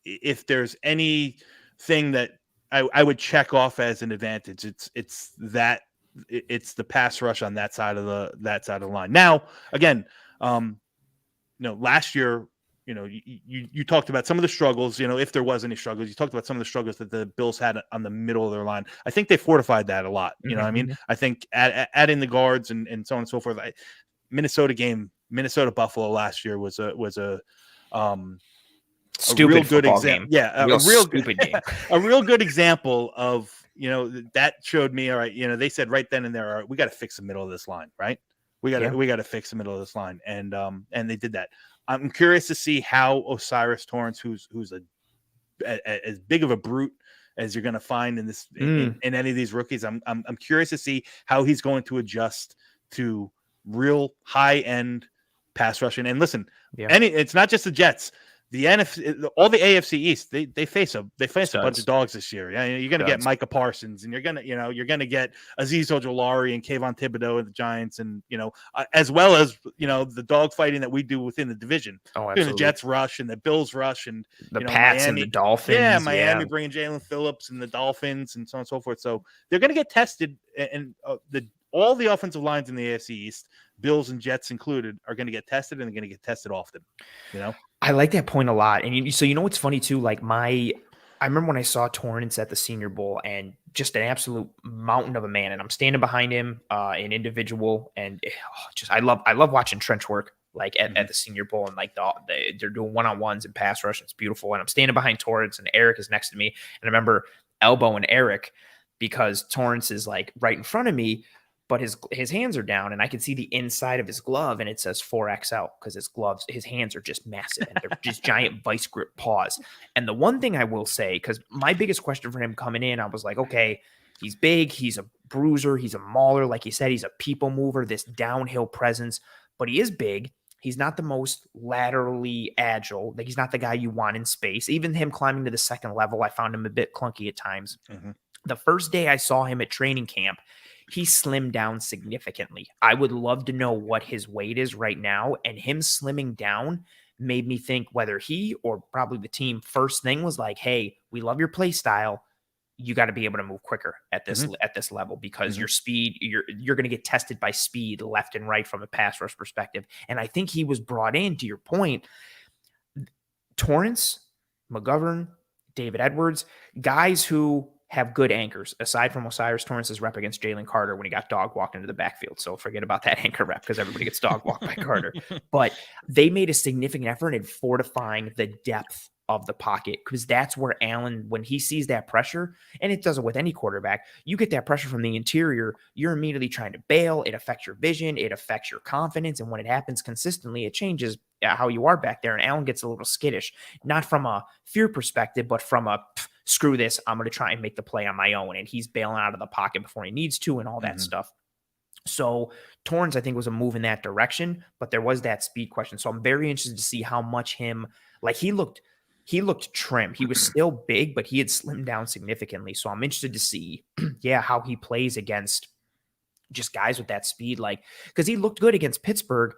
if there's anything that I would check off as an advantage, it's that. It's the pass rush on that side of the line. Now, again, last year, you talked about some of the struggles. If there was any struggles, you talked about some of the struggles that the Bills had on the middle of their line. I think they fortified that a lot. You know what I mean? I think adding the guards and so on and so forth. Minnesota Buffalo last year was a stupid real good game. Yeah, stupid game. A real good example of that showed me. All right, they said right then and there, all right, we got to fix the middle of this line, right? We got to fix the middle of this line, and they did that. I'm curious to see how Osiris Torrance, who's as big of a brute as you're going to find in this in any of these rookies. I'm curious to see how he's going to adjust to real high end pass rushing. And listen, it's not just the Jets. The NFC, all the AFC East, they face a bunch of dogs this year. Yeah, you're going to get Micah Parsons, and you're going to get Azeez Ojulari and Kayvon Thibodeau and the Giants, and as well as the dog fighting that we do within the division. Oh, absolutely. The Jets rush and the Bills rush, and the Pats Miami, and the Dolphins. Yeah, Miami bringing Jalen Phillips and the Dolphins and so on and so forth. So they're going to get tested, and all the offensive lines in the AFC East, Bills and Jets included, are going to get tested, and they're going to get tested often. I like that point a lot. And so what's funny too, like I remember when I saw Torrance at the Senior Bowl, and just an absolute mountain of a man, and I'm standing behind him, an individual, and I love watching trench work like at the Senior Bowl, and like they're doing one-on-ones and pass rush. It's beautiful. And I'm standing behind Torrance, and Eric is next to me, and I remember elbowing Eric because Torrance is like right in front of me, but his hands are down, and I can see the inside of his glove, and it says 4XL because his hands are just massive, and they're just giant vice grip paws. And the one thing I will say, because my biggest question for him coming in, I was like, okay, he's big, he's a bruiser, he's a mauler, like you said, he's a people mover, this downhill presence, but he is big. He's not the most laterally agile. Like, he's not the guy you want in space. Even him climbing to the second level, I found him a bit clunky at times. Mm-hmm. The first day I saw him at training camp, he slimmed down significantly. I would love to know what his weight is right now. And him slimming down made me think whether he or probably the team first thing was like, hey, we love your play style. You got to be able to move quicker at this level, because your speed, you're going to get tested by speed left and right from a pass rush perspective. And I think he was brought in, to your point, Torrance, McGovern, David Edwards, guys who have good anchors, aside from Osiris Torrance's rep against Jalen Carter when he got dog walked into the backfield. So forget about that anchor rep, because everybody gets dog walked by Carter. But they made a significant effort in fortifying the depth of the pocket, because that's where Allen, when he sees that pressure, and it does it with any quarterback, you get that pressure from the interior, you're immediately trying to bail. It affects your vision. It affects your confidence. And when it happens consistently, it changes how you are back there. And Allen gets a little skittish, not from a fear perspective, but from a screw this, I'm going to try and make the play on my own. And he's bailing out of the pocket before he needs to and all that stuff. So Torrance, I think, was a move in that direction, but there was that speed question. So I'm very interested to see how much he looked trim. He was still big, but he had slimmed down significantly. So I'm interested to see, how he plays against just guys with that speed. Like, because he looked good against Pittsburgh.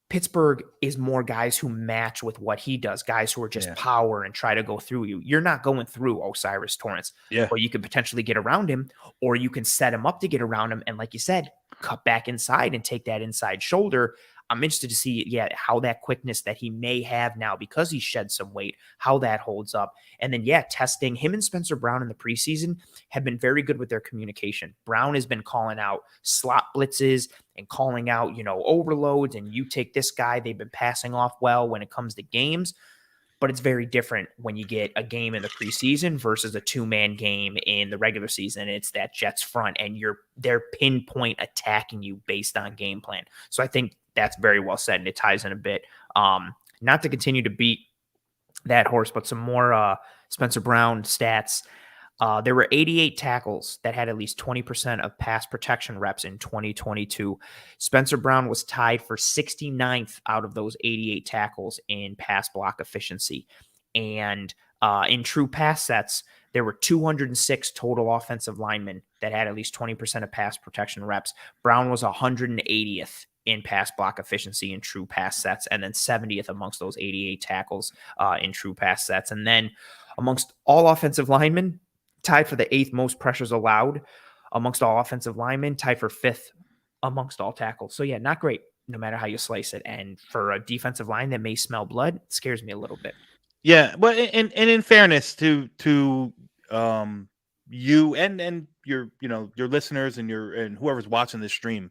Pittsburgh is more guys who match with what he does, guys who are just power and try to go through you. You're not going through Osiris Torrance. Or you could potentially get around him, or you can set him up to get around him. And like you said, cut back inside and take that inside shoulder. I'm interested to see, how that quickness that he may have now, because he shed some weight, how that holds up. And then, testing him and Spencer Brown in the preseason have been very good with their communication. Brown has been calling out slot blitzes and calling out, overloads, and you take this guy. They've been passing off well when it comes to games, but it's very different when you get a game in the preseason versus a 2-man game in the regular season. It's that Jets front, and they're pinpoint attacking you based on game plan. So I think that's very well said, and it ties in a bit. Not to continue to beat that horse, but some more Spencer Brown stats. There were 88 tackles that had at least 20% of pass protection reps in 2022. Spencer Brown was tied for 69th out of those 88 tackles in pass block efficiency. And in true pass sets, there were 206 total offensive linemen that had at least 20% of pass protection reps. Brown was 180th in pass block efficiency in true pass sets, and then 70th amongst those 88 tackles in true pass sets. And then amongst all offensive linemen, tied for the 8th most pressures allowed amongst all offensive linemen, tied for 5th amongst all tackles. So not great, no matter how you slice it. And for a defensive line that may smell blood, it scares me a little bit. Yeah, but and in fairness to you and your your listeners and whoever's watching this stream,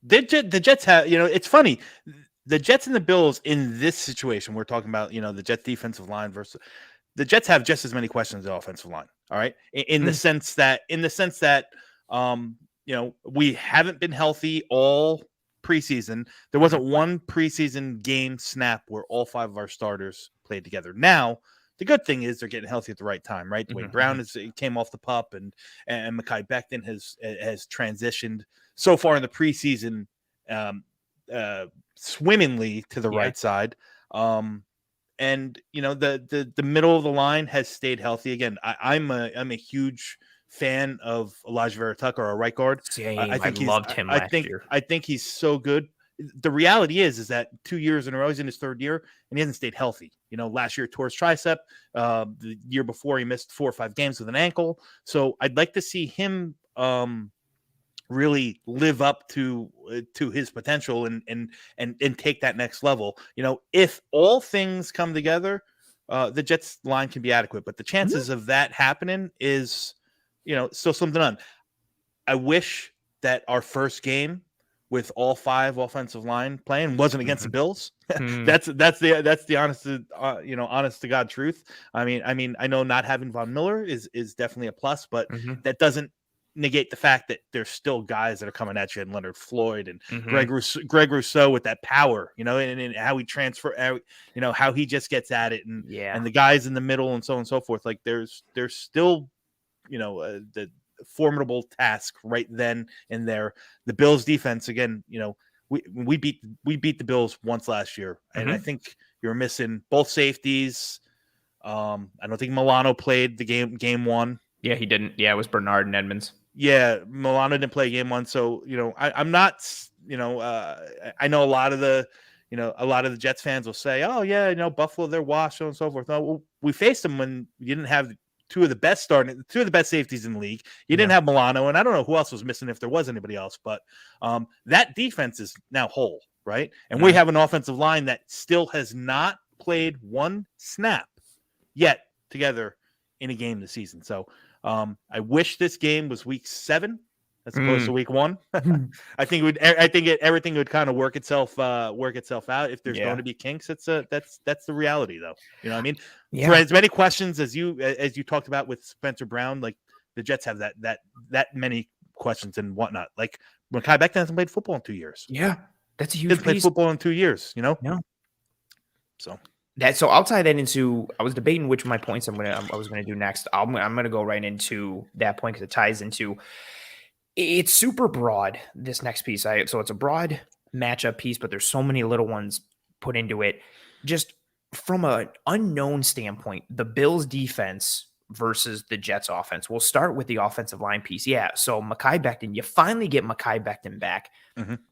the Jets have, it's funny, the Jets and the Bills in this situation we're talking about, the Jets defensive line versus the Jets have just as many questions as the offensive line. All right, in the sense that we haven't been healthy all preseason, there wasn't one preseason game snap where all 5 of our starters played together. Now, the good thing is they're getting healthy at the right time, right? Dwayne Brown came off the pup, and Mekhi Becton has transitioned so far in the preseason swimmingly to the right side. And the middle of the line has stayed healthy. Again, I'm a huge fan of Elijah Vera Tucker, our right guard. Same. I loved him last year. I think he's so good. The reality is that 2 years in a row, he's in his 3rd year, and he hasn't stayed healthy. Last year tore his tricep. The year before, he missed 4 or 5 games with an ankle. So I'd like to see him really live up to his potential and take that next level. If all things come together, the Jets line can be adequate, but the chances of that happening is, still slim to none. I wish that our first game with all 5 offensive line playing wasn't against the Bills. That's the honest to God truth. I mean, I know not having Von Miller is definitely a plus, but that doesn't negate the fact that there's still guys that are coming at you, and Leonard Floyd and Greg Rousseau with that power, and how he how he just gets at it, and the guys in the middle and so on and so forth. Like there's still, the formidable task right then and there. The Bills defense, again, we beat the Bills once last year, and I think you're missing both safeties. I don't think Milano played the game 1. Yeah, he didn't. Yeah, it was Bernard and Edmonds. Yeah, Milano didn't play game 1, so I'm not. I know a lot of the Jets fans will say, "Oh yeah, Buffalo, they're washed," so on and so forth. No, we faced them when you didn't have two of the best safeties in the league. You didn't have Milano, and I don't know who else was missing, if there was anybody else. But that defense is now whole, right? And we have an offensive line that still has not played one snap yet together in a game this season. So I wish this game was week 7 as opposed to week 1. I think everything would kind of work itself out. If there's going to be kinks, that's the reality, though. You know what I mean? Yeah. For as many questions as you talked about with Spencer Brown, like the Jets have that many questions and whatnot. Like Mekhi Becton hasn't played football in 2 years. Yeah, that's a huge. Hasn't played football in 2 years. No. So I'll tie that into. I was debating which of my points I was gonna do next. I'm gonna go right into that point because it ties into. It's super broad, this next piece. So it's a broad matchup piece, but there's so many little ones put into it. Just from an unknown standpoint, the Bills defense versus the Jets offense. We'll start with the offensive line piece. Yeah, so Mekhi Becton, you finally get Mekhi Becton back,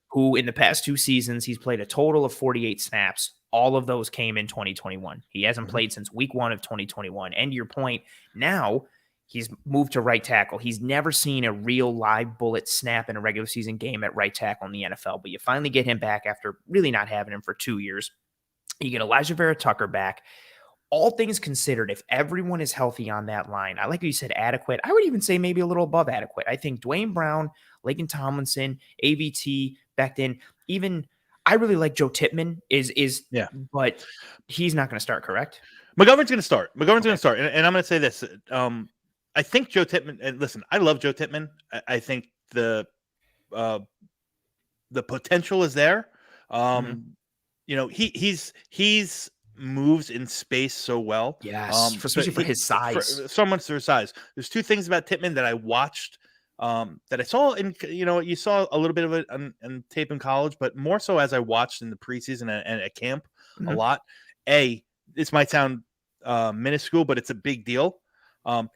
who in the past 2 seasons, he's played a total of 48 snaps. All of those came in 2021. He hasn't played since week 1 of 2021. And to your point, now he's moved to right tackle. He's never seen a real live bullet snap in a regular season game at right tackle in the NFL, but you finally get him back after really not having him for 2 years. You get Elijah Vera Tucker back. All things considered, if everyone is healthy on that line, I like what you said, adequate. I would even say maybe a little above adequate. I think Dwayne Brown, Laken Tomlinson, AVT, Becton, even I really like Joe Tippmann but he's not going to start, correct? McGovern's going to start. Going to start. And I'm going to say this. I think Joe Tippmann, and listen, I love Joe Tippmann. I think the potential is there. He's moves in space so well. Yes, especially for his size. Someone for his size. There's 2 things about Tippmann that I watched that I saw in, you saw a little bit of it on tape in college, but more so as I watched in the preseason and at camp a lot. This might sound minuscule, but it's a big deal.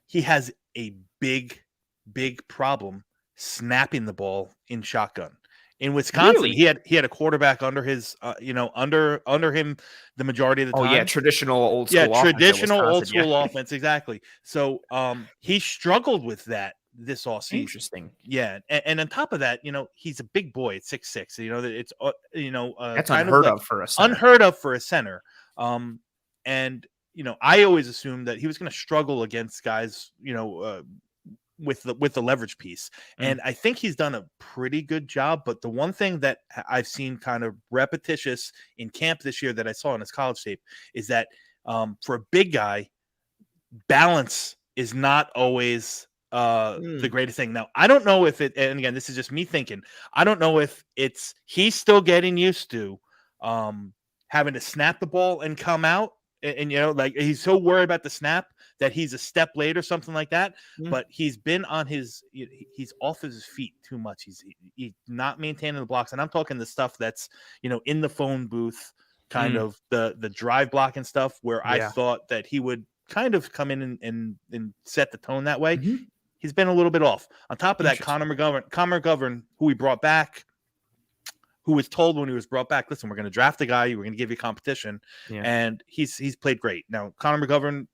He has a big problem snapping the ball in shotgun. In Wisconsin, really? he had a quarterback under his, under him the majority of the time. Oh yeah, traditional old school offense, exactly. So he struggled with that this offseason. Interesting. Yeah, and on top of that, he's a big boy at 6'6". It's that's unheard of for a center. Unheard of for a center. And I always assumed that he was going to struggle against guys, with the leverage piece. And I think he's done a pretty good job. But the one thing that I've seen kind of repetitious in camp this year that I saw in his college tape is that for a big guy, balance is not always the greatest thing. Now, I don't know if it, and again, this is just me thinking, I don't know if he's still getting used to having to snap the ball and come out. And like he's so worried about the snap that he's a step late or something like that. But he's been on he's off his feet too much. He's not maintaining the blocks. And I'm talking the stuff that's, in the phone booth, kind of the drive block and stuff where I thought that he would kind of come in and set the tone that way. He's been a little bit off. On top of that, Connor McGovern, who we brought back, who was told when he was brought back, listen, we're going to draft a guy, we're going to give you competition, and he's played great. Now, Connor McGovern,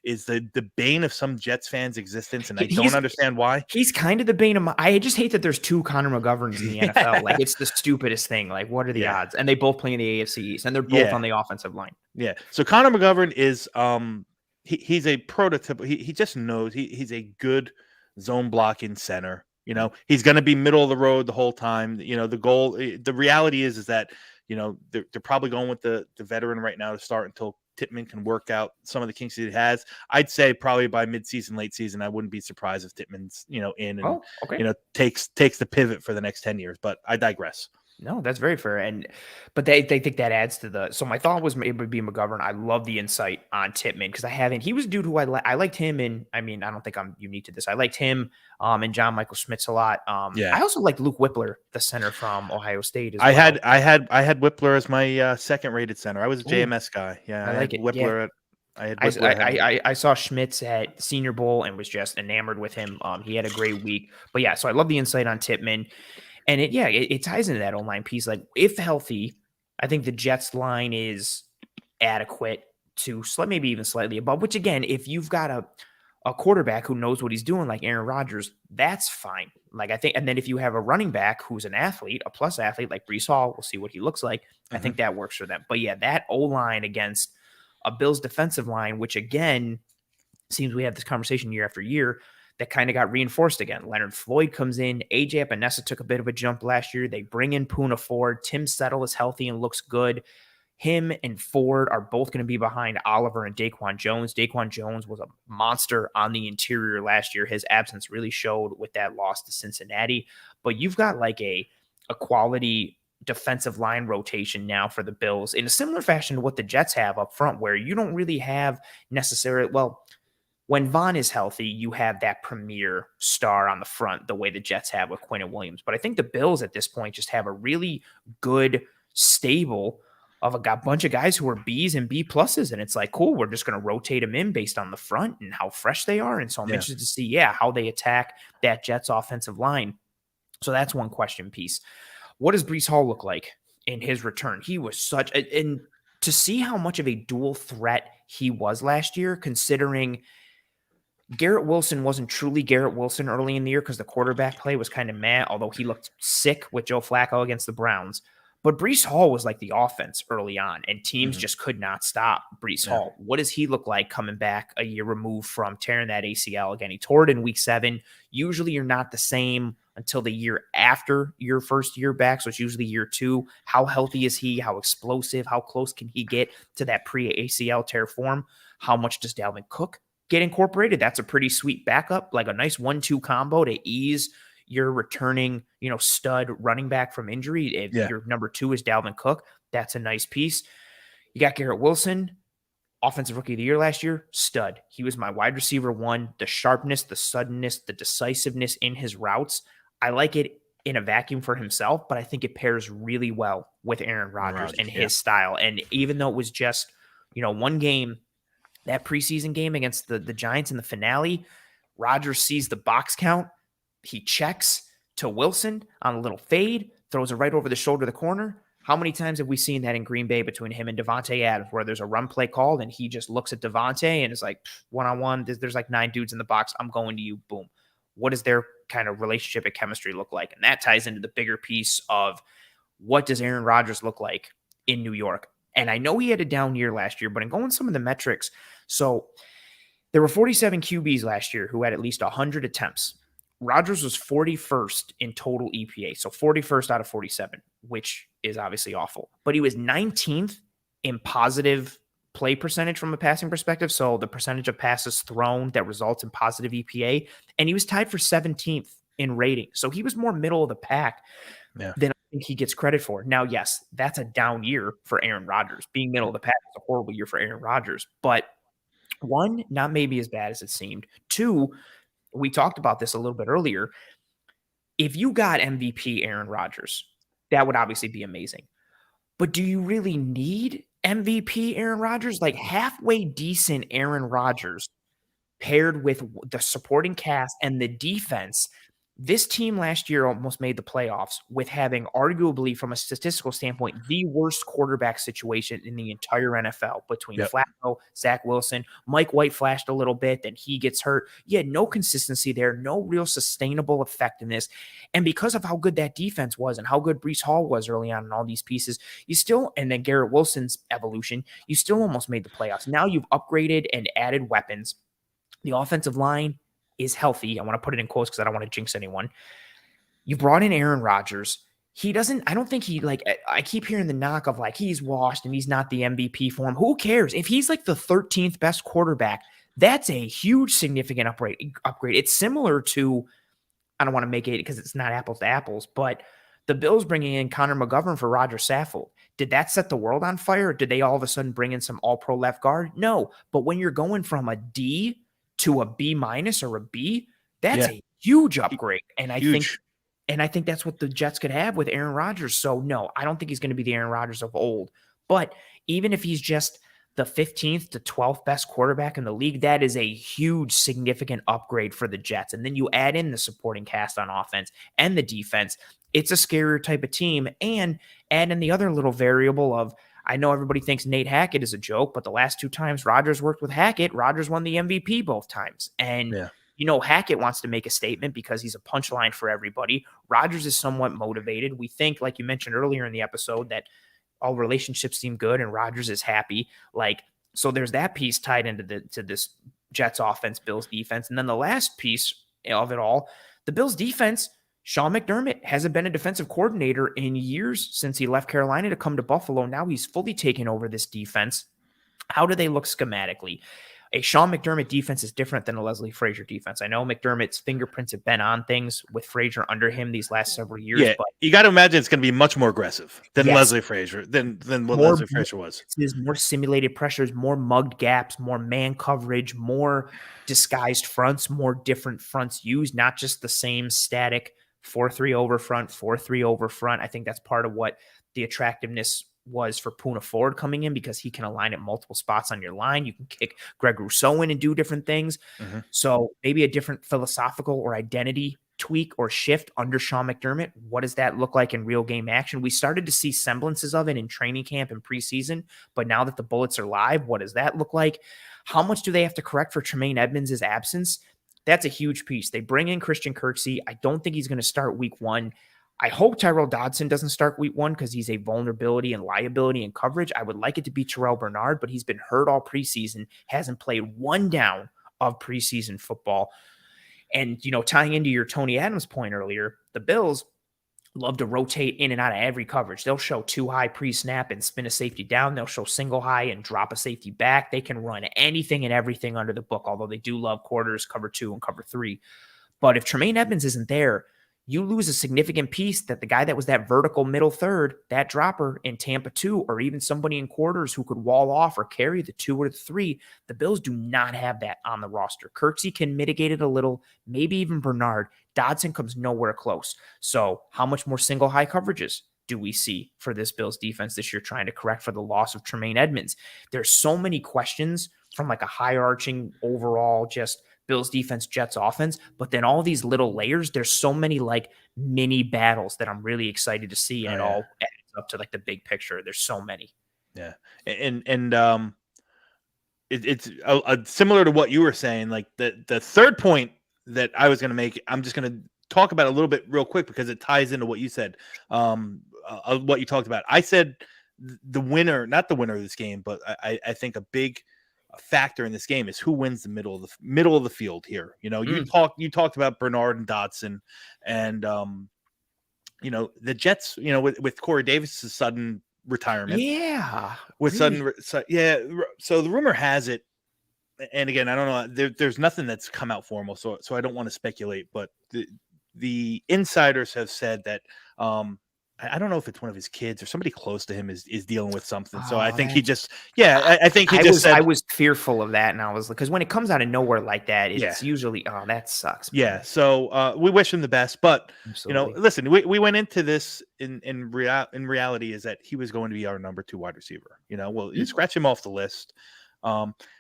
is the bane of some Jets fans' existence, and I don't understand why. He's kind of the bane of I just hate that there's two Connor McGoverns in the NFL. Like, it's the stupidest thing. Like, what are the odds? And they both play in the AFC East, and they're both on the offensive line. Yeah. So Connor McGovern is he's a prototype. He just knows he's a good zone blocking center. He's going to be middle of the road the whole time. The reality is that, they're probably going with the veteran right now to start until Tippmann can work out some of the kinks he has. I'd say probably by mid-season, late season, I wouldn't be surprised if Tippmann's, in and, takes the pivot for the next 10 years, but I digress. No, that's very fair. But they think that adds to so my thought was it would be McGovern. I love the insight on Tippmann because he was a dude who I liked him. And I mean, I don't think I'm unique to this. I liked him and John Michael Schmitz a lot. I also like Luke Whippler, the center from Ohio State. I had Whippler as my second rated center. I was a JMS guy. Yeah. I like it. Whippler. Yeah. I saw Schmitz at Senior Bowl and was just enamored with him. He had a great week, but so I love the insight on Tippmann. And it ties into that O-line piece. Like, if healthy, I think the Jets line is adequate to maybe even slightly above, which again, if you've got a quarterback who knows what he's doing, like Aaron Rodgers, that's fine. Like, I think, and then if you have a running back who's an athlete, a plus athlete like Breece Hall, we'll see what he looks like. I think that works for them. But that O-line against a Bills defensive line, which again, seems we have this conversation year after year, that kind of got reinforced again. Leonard Floyd comes in. AJ Epinesa took a bit of a jump last year. They bring in Poona Ford. Tim Settle is healthy and looks good. Him and Ford are both going to be behind Oliver and Daquan Jones. Daquan Jones was a monster on the interior last year. His absence really showed with that loss to Cincinnati. But you've got like a quality defensive line rotation now for the Bills in a similar fashion to what the Jets have up front, where you don't really have necessarily, when Vaughn is healthy, you have that premier star on the front, the way the Jets have with Quinnen Williams. But I think the Bills at this point just have a really good stable of a bunch of guys who are Bs and B pluses. And it's like, cool, we're just going to rotate them in based on the front and how fresh they are. And so I'm interested to see, how they attack that Jets offensive line. So that's one question piece. What does Breece Hall look like in his return? He was and to see how much of a dual threat he was last year, considering Garrett Wilson wasn't truly Garrett Wilson early in the year because the quarterback play was kind of meh, although he looked sick with Joe Flacco against the Browns. But Breece Hall was like the offense early on, and teams just could not stop Breece Hall. What does he look like coming back a year removed from tearing that ACL? Again, he tore it in week 7. Usually you're not the same until the year after your first year back, so it's usually year 2. How healthy is he? How explosive? How close can he get to that pre-ACL tear form? How much does Dalvin Cook get incorporated? That's a pretty sweet backup, like a nice 1-2 combo to ease your returning, stud running back from injury. If your number 2 is Dalvin Cook, that's a nice piece. You got Garrett Wilson, offensive rookie of the year last year, stud. He was my wide receiver 1. The sharpness, the suddenness, the decisiveness in his routes, I like it in a vacuum for himself, but I think it pairs really well with Aaron Rodgers and his style. And even though it was just, one game, that preseason game against the Giants in the finale, Rodgers sees the box count. He checks to Wilson on a little fade, throws it right over the shoulder of the corner. How many times have we seen that in Green Bay between him and Devontae Adams, where there's a run play called and he just looks at Devontae and is like, one-on-one, there's like 9 dudes in the box. I'm going to you. Boom. What does their kind of relationship and chemistry look like? And that ties into the bigger piece of what does Aaron Rodgers look like in New York? And I know he had a down year last year, but in going some of the metrics, so there were 47 QBs last year who had at least 100 attempts. Rodgers was 41st in total EPA, so 41st out of 47, which is obviously awful. But he was 19th in positive play percentage from a passing perspective. So the percentage of passes thrown that results in positive EPA. And he was tied for 17th in rating. So he was more middle of the pack Yeah. than I think he gets credit for. Now, yes, that's a down year for Aaron Rodgers. Being middle of the pack is a horrible year for Aaron Rodgers. But one, not maybe as bad as it seemed. Two, we talked about this a little bit earlier. If you got MVP Aaron Rodgers, that would obviously be amazing. But do you really need MVP Aaron Rodgers? Like halfway decent Aaron Rodgers paired with the supporting cast and the defense. This team last year almost made the playoffs with having arguably, from a statistical standpoint, the worst quarterback situation in the entire NFL between Yep. Flacco, Zach Wilson. Mike White flashed a little bit, then he gets hurt. You had no consistency there, no real sustainable effectiveness. And because of how good that defense was and how good Breece Hall was early on in all these pieces, you still, and then Garrett Wilson's evolution, you still almost made the playoffs. Now you've upgraded and added weapons. The offensive line is healthy. I want to put it in quotes because I don't want to jinx anyone. You brought in Aaron Rodgers. He doesn't, I don't think he, like, I keep hearing the knock of like, he's washed and he's not the MVP for him. Who cares? If he's like the 13th best quarterback, that's a huge significant upgrade. It's similar to, I don't want to make it because it's not apples to apples, but the Bills bringing in Connor McGovern for Roger Saffold. Did that set the world on fire? Did they all of a sudden bring in some all-pro left guard? No. But when you're going from a D to a B minus or a B, that's a huge upgrade. And I think that's what the Jets could have with Aaron Rodgers. So no, I don't think he's going to be the Aaron Rodgers of old. But even if he's just the 15th to 12th best quarterback in the league, that is a huge, significant upgrade for the Jets. And then you add in the supporting cast on offense and the defense. It's a scarier type of team. And add in the other little variable of, I know everybody thinks Nate Hackett is a joke, but the last two times Rodgers worked with Hackett, Rodgers won the MVP both times. And Hackett wants to make a statement because he's a punchline for everybody. Rodgers is somewhat motivated. We think, like you mentioned earlier in the episode, that all relationships seem good and Rodgers is happy. Like, so there's that piece tied into to this Jets offense, Bills defense. And then the last piece of it all, the Bills defense, Sean McDermott hasn't been a defensive coordinator in years since he left Carolina to come to Buffalo. Now he's fully taken over this defense. How do they look schematically? A Sean McDermott defense is different than a Leslie Frazier defense. I know McDermott's fingerprints have been on things with Frazier under him these last several years. But you got to imagine it's going to be much more aggressive than Leslie Frazier, than what Leslie Frazier was. More simulated pressures, more mugged gaps, more man coverage, more disguised fronts, more different fronts used, not just the same static 4-3 over front, 4-3 over front. I think that's part of what the attractiveness was for Poona Ford coming in, because he can align at multiple spots on your line. You can kick Greg Rousseau in and do different things. Mm-hmm. So maybe a different philosophical or identity tweak or shift under Sean McDermott. What does that look like in real game action? We started to see semblances of it in training camp and preseason, but now that the Bullets are live, what does that look like? How much do they have to correct for Tremaine Edmonds' absence? That's a huge piece. They bring in Christian Kirksey. I don't think he's going to start week one. I hope Tyrell Dodson doesn't start week one because he's a vulnerability and liability in coverage. I would like it to be Terrell Bernard, but he's been hurt all preseason, hasn't played one down of preseason football. And, tying into your Tony Adams point earlier, the Bills love to rotate in and out of every coverage. They'll show two high pre-snap and spin a safety down. They'll show single high and drop a safety back. They can run anything and everything under the book, although they do love quarters, cover 2 and cover 3. But if Tremaine Edmonds isn't there, you lose a significant piece that the guy that was that vertical middle third, that dropper in Tampa 2, or even somebody in quarters who could wall off or carry the 2 or the 3, the Bills do not have that on the roster. Kirksey can mitigate it a little, maybe even Bernard. Dodson comes nowhere close. So how much more single high coverages do we see for this Bills defense this year trying to correct for the loss of Tremaine Edmonds? There's so many questions from like a high arching overall just Bills defense, Jets offense, but then all these little layers, there's so many like mini battles that I'm really excited to see, and it all adds up to like the big picture. There's so many. Yeah. And it's similar to what you were saying. Like the third point that I was going to make, I'm just going to talk about a little bit real quick because it ties into what you said, what you talked about. I said the winner, not the winner of this game, but I think a big factor in this game is who wins the middle of the field here. You talked about Bernard and Dodson, and the Jets, with Corey Davis' sudden retirement. Yeah, With really. so the rumor has it, and again, I don't know. There's nothing that's come out formal, so I don't want to speculate. But the insiders have said that I don't know if it's one of his kids or somebody close to him is dealing with something. So I Oh, think he that just I, I think he I just was I said was fearful of that, and I was like, because when it comes out of nowhere like that, yeah. it's usually that sucks, Yeah, man. so we wish him the best, but Absolutely. listen, we went into this in reality is that he was going to be our number 2 wide receiver. Well, you Mm, scratch him off the list.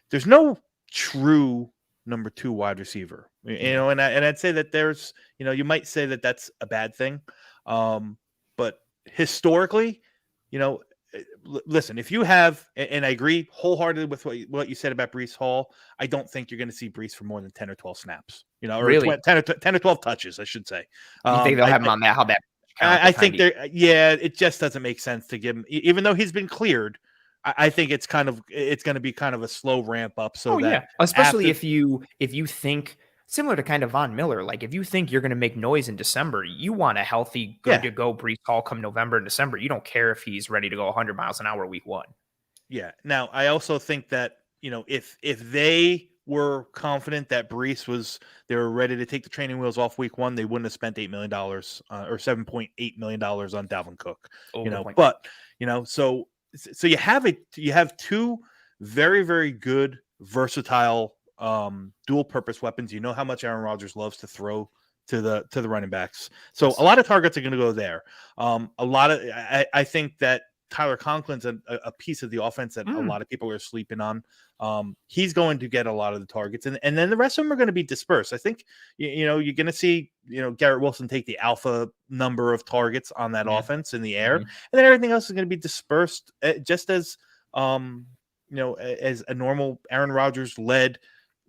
There's no true number 2 wide receiver. yeah, And I'd say that there's, you might say that that's a bad thing. But historically, you know, listen, if you have, and I agree wholeheartedly with what you said about Brees Hall, I don't think you're going to see Brees for more than 10 or 12 snaps, or really. 10 or 12 touches, I should say. You think they'll I, have him on that how that count to I kind think of there, yeah, it just doesn't make sense to give him, even though he's been cleared. I think it's going to be kind of a slow ramp up so Oh that yeah, especially after, if you think similar to kind of Von Miller, like if you think you're going to make noise in December, you want a healthy, good yeah, to go Brees Hall come November and December. You don't care if he's ready to go 100 miles an hour week 1. yeah. Now, I also think that if they were confident that they were ready to take the training wheels off week 1, they wouldn't have spent $8 million or $7.8 million on Dalvin Cook. Oh, good point. But so you have 2 very very good versatile dual purpose weapons. You know how much Aaron Rodgers loves to throw to the running backs. So a Yes. lot of targets are going to go there. A lot of I think that Tyler Conklin's a piece of the offense that a Mm, lot of people are sleeping on. He's going to get a lot of the targets, and then the rest of them are going to be dispersed. I think you're going to see Garrett Wilson take the alpha number of targets on that yeah. offense in the air, Mhm. and then everything else is going to be dispersed, just as as a normal Aaron Rodgers led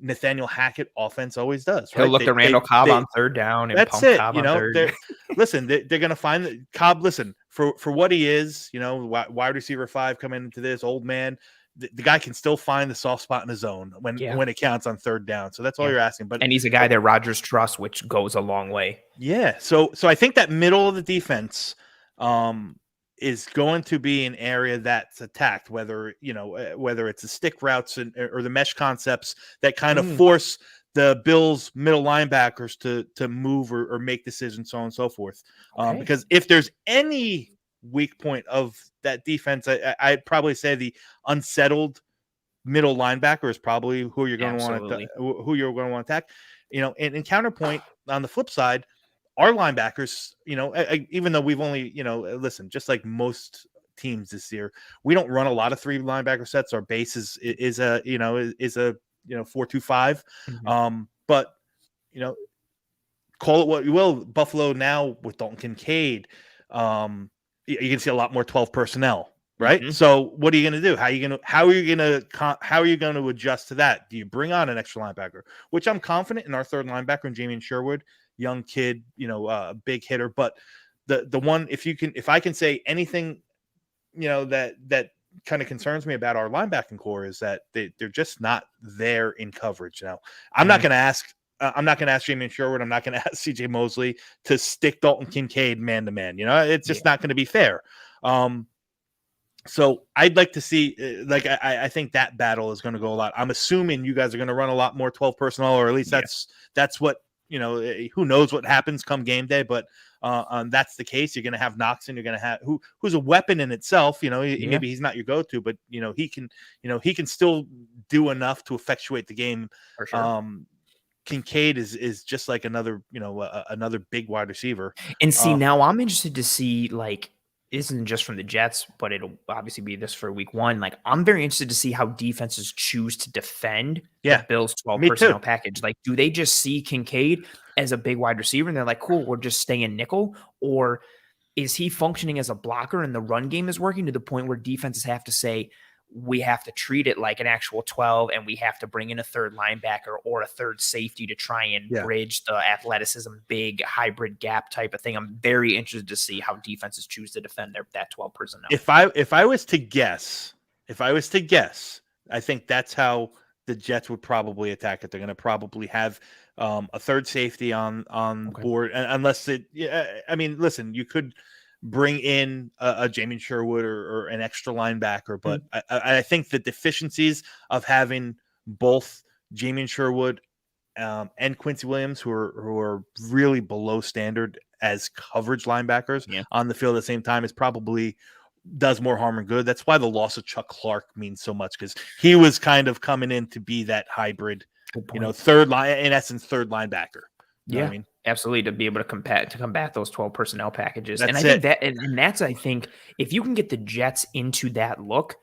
Nathaniel Hackett offense always does. He'll Right? look to Randall Cobb on third down and That's pump it. Cobb on third. They're going to find that Cobb. Listen, for what he is, wide receiver 5 coming into this old man. The guy can still find the soft spot in his zone Yeah. when it counts on third down. So that's all Yeah. you're asking. But And he's a guy that Rodgers trusts, which goes a long way. yeah, so I think that middle of the defense is going to be an area that's attacked, whether whether it's the stick routes or the mesh concepts that kind of Mm, force the Bills middle linebackers to move or make decisions, so on and so forth. okay. Because if there's any weak point of that defense, I'd probably say the unsettled middle linebacker is probably who you're going to want to Absolutely. attack. And in counterpoint on the flip side, our linebackers, even though we've only, listen, just like most teams this year, we don't run a lot of 3 linebacker sets. Our base is a 4-2-5. Mhm. But you know, call it what you will. Buffalo now with Dalton Kincaid, you can see a lot more 12 personnel, right? Mhm. So what are you going to do? How are you going to adjust to that? Do you bring on an extra linebacker? Which I'm confident in our third linebacker, in Jamie Sherwood, young kid, big hitter. But the one, if I can say anything, that kind of concerns me about our linebacking core is that they're just not there in coverage. Now, I'm not Mm, going to ask. I'm not going to ask Jamie Sherwood. I'm not going to ask CJ Mosley to stick Dalton Kincaid man to man. It's yeah. just not going to be fair. So I'd like to see, I think that battle is going to go a lot. I'm assuming you guys are going to run a lot more 12 personnel, or at least Yeah. that's what who knows what happens come game day, but that's the case. You're going to have Noxon. You're going to have who's a weapon in itself. Yeah. Maybe he's not your go-to, but he can still do enough to effectuate the game. For sure. Kincaid is just like another another big wide receiver. And see, Uh, now I'm interested to see, like, isn't just from the Jets, but it'll obviously be this for week 1. Like, I'm very interested to see how defenses choose to defend the yeah, Bills 12 me too. personnel package. Like, do they just see Kincaid as a big wide receiver and they're like, cool, we're just staying nickel? Or is he functioning as a blocker and the run game is working to the point where defenses have to say, we have to treat it like an actual 12 and we have to bring in a third linebacker or a third safety to try and Yeah. bridge the athleticism, big hybrid gap type of thing. I'm very interested to see how defenses choose to defend that 12 personnel. If I was to guess, I think that's how the Jets would probably attack it. They're going to probably have a third safety on Okay. board, unless it. Yeah, I mean, listen, you could. bring in a Jamie Sherwood or an extra linebacker. But I think the deficiencies of having both Jamie Sherwood and Quincy Williams, who are really below standard as coverage linebackers Yeah. on the field at the same time, is probably does more harm than good. That's why the loss of Chuck Clark means so much, because he was kind of coming in to be that hybrid, third line, in essence, third linebacker. You know what I mean? Absolutely, to be able to combat those 12 personnel packages. And That's I think it. I think if you can get the Jets into that look,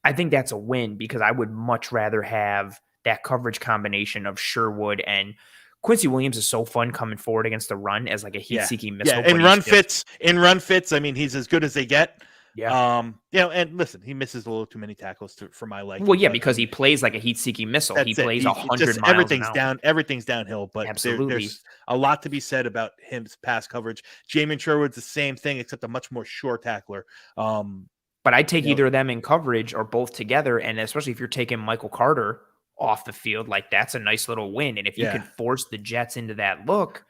I think that's a win, because I would much rather have that coverage combination of Sherwood and Quincy Williams is so fun coming forward against the run as like a heat-seeking missile. Yeah. In run fits, I mean, he's as good as they get. Yeah. And listen, he misses a little too many tackles for my liking. Well, yeah, because he plays like a heat-seeking missile. He plays 100 miles everything's an hour. down. Everything's downhill. But there's a lot to be said about his pass coverage. Jamin Sherwood's the same thing, except a much more sure tackler. But I'd take either of them in coverage or both together, and especially if you're taking Michael Carter off the field, like that's a nice little win. And if you can force the Jets into that look,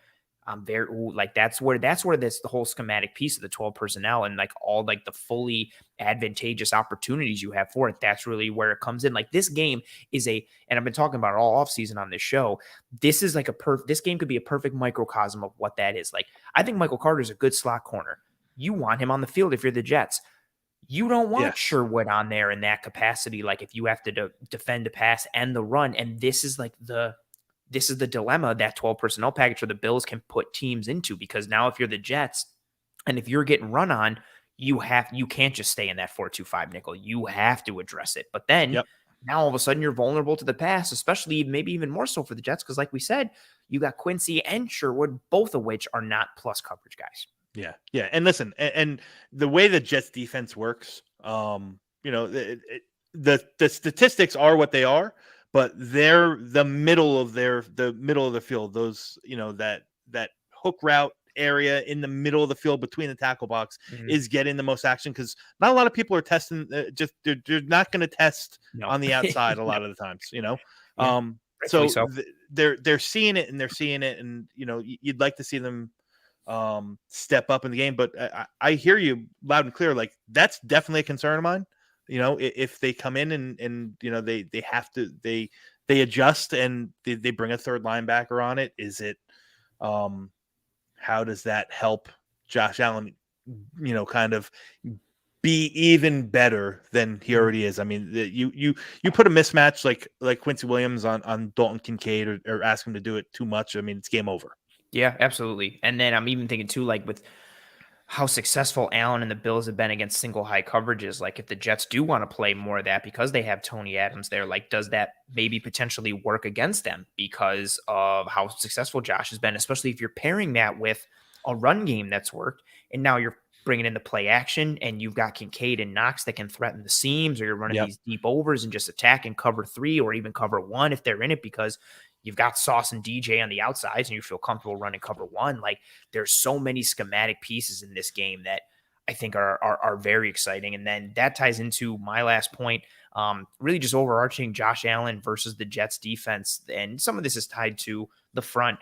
that's where the whole schematic piece of the 12 personnel and like all like the fully advantageous opportunities you have for it. That's really where it comes in. Like this game is and I've been talking about it all offseason on this show. This is like this game could be a perfect microcosm of what that is. Like, I think Michael Carter's a good slot corner. You want him on the field if you're the Jets. You don't want Sherwood on there in that capacity. Like if you have to defend the pass and the run, and this is the dilemma that 12 personnel package or the Bills can put teams into, because now if you're the Jets and if you're getting run on, you can't just stay in that 4-2-5 nickel. You have to address it. But then now all of a sudden you're vulnerable to the pass, especially maybe even more so for the Jets, because like we said, you got Quincy and Sherwood, both of which are not plus coverage guys. Yeah. And listen, and the way the Jets defense works, the statistics are what they are, but they're the middle of the field. Those, that hook route area in the middle of the field between the tackle box is getting the most action, because not a lot of people are testing. They're not going to test on the outside a lot of the times, So they're seeing it, and you'd like to see them step up in the game. But I hear you loud and clear. Like that's definitely a concern of mine. If they come in and they have to they adjust and they bring a third linebacker on it, is it how does that help Josh Allen kind of be even better than he already is? I mean, you put a mismatch like Quincy Williams on Dalton Kincaid or ask him to do it too much, I mean, it's game over. Yeah, absolutely. And then I'm even thinking too, like with how successful Allen and the Bills have been against single high coverages. Like if the Jets do want to play more of that because they have Tony Adams there, like does that maybe potentially work against them because of how successful Josh has been, especially if you're pairing that with a run game that's worked, and now you're bringing in the play action and you've got Kincaid and Knox that can threaten the seams, or you're running these deep overs and just attack and cover 3 or even cover 1 if they're in it, because you've got Sauce and DJ on the outsides and you feel comfortable running cover 1. Like there's so many schematic pieces in this game that I think are very exciting. And then that ties into my last point, really just overarching Josh Allen versus the Jets defense. And some of this is tied to the front,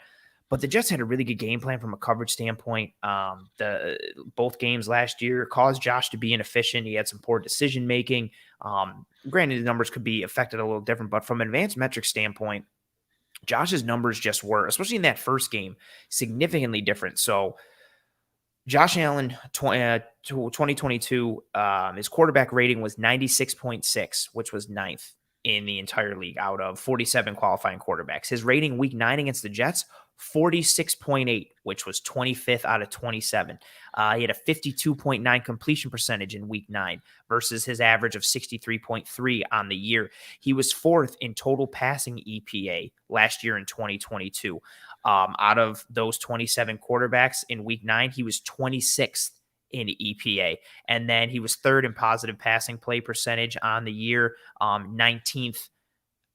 but the Jets had a really good game plan from a coverage standpoint. Both games last year caused Josh to be inefficient. He had some poor decision-making. Granted, the numbers could be affected a little different, but from an advanced metric standpoint, Josh's numbers just were, especially in that first game, significantly different. So Josh Allen, 2022, his quarterback rating was 96.6, which was 9th in the entire league out of 47 qualifying quarterbacks. His rating week 9 against the Jets, 46.8, which was 25th out of 27. He had a 52.9 completion percentage in week 9 versus his average of 63.3 on the year. He was 4th in total passing EPA last year in 2022. Out of those 27 quarterbacks in week 9, he was 26th in EPA. And then he was 3rd in positive passing play percentage on the year, 19th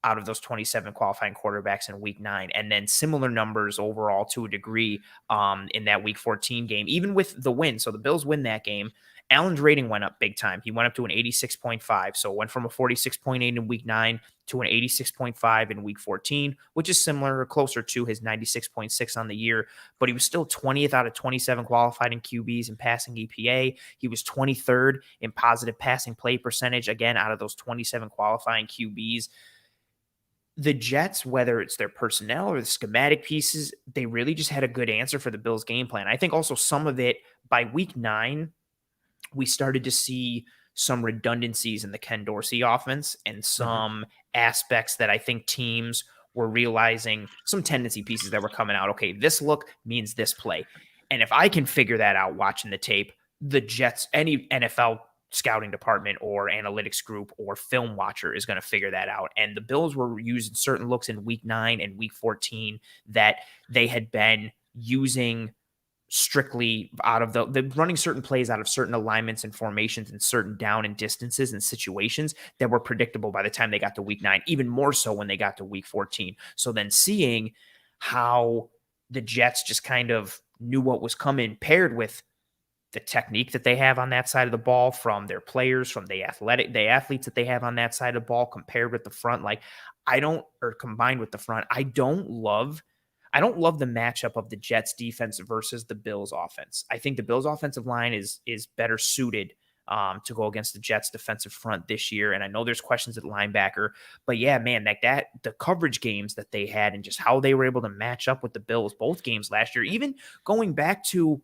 out of those 27 qualifying quarterbacks in week 9. And then similar numbers overall to a degree in that week 14 game, even with the win. So the Bills win that game. Allen's rating went up big time. He went up to an 86.5. So it went from a 46.8 in week 9 to an 86.5 in week 14, which is similar or closer to his 96.6 on the year. But he was still 20th out of 27 qualified in QBs and passing EPA. He was 23rd in positive passing play percentage, again, out of those 27 qualifying QBs. The Jets, whether it's their personnel or the schematic pieces, they really just had a good answer for the Bills' game plan. I think also some of it by week 9, we started to see some redundancies in the Ken Dorsey offense and some aspects that I think teams were realizing, some tendency pieces that were coming out. Okay, this look means this play. And if I can figure that out watching the tape, the Jets, any NFL scouting department or analytics group or film watcher is going to figure that out. And the Bills were using certain looks in week 9 and week 14 that they had been using strictly out of the running certain plays out of certain alignments and formations and certain down and distances and situations that were predictable by the time they got to week 9, even more so when they got to week 14. So then seeing how the Jets just kind of knew what was coming, paired with the technique that they have on that side of the ball from their players, from the athletes that they have on that side of the ball compared with the front. Combined with the front, I don't love the matchup of the Jets defense versus the Bills offense. I think the Bills offensive line is better suited to go against the Jets defensive front this year. And I know there's questions at linebacker, but yeah, man, the coverage games that they had and just how they were able to match up with the Bills, both games last year, even going back to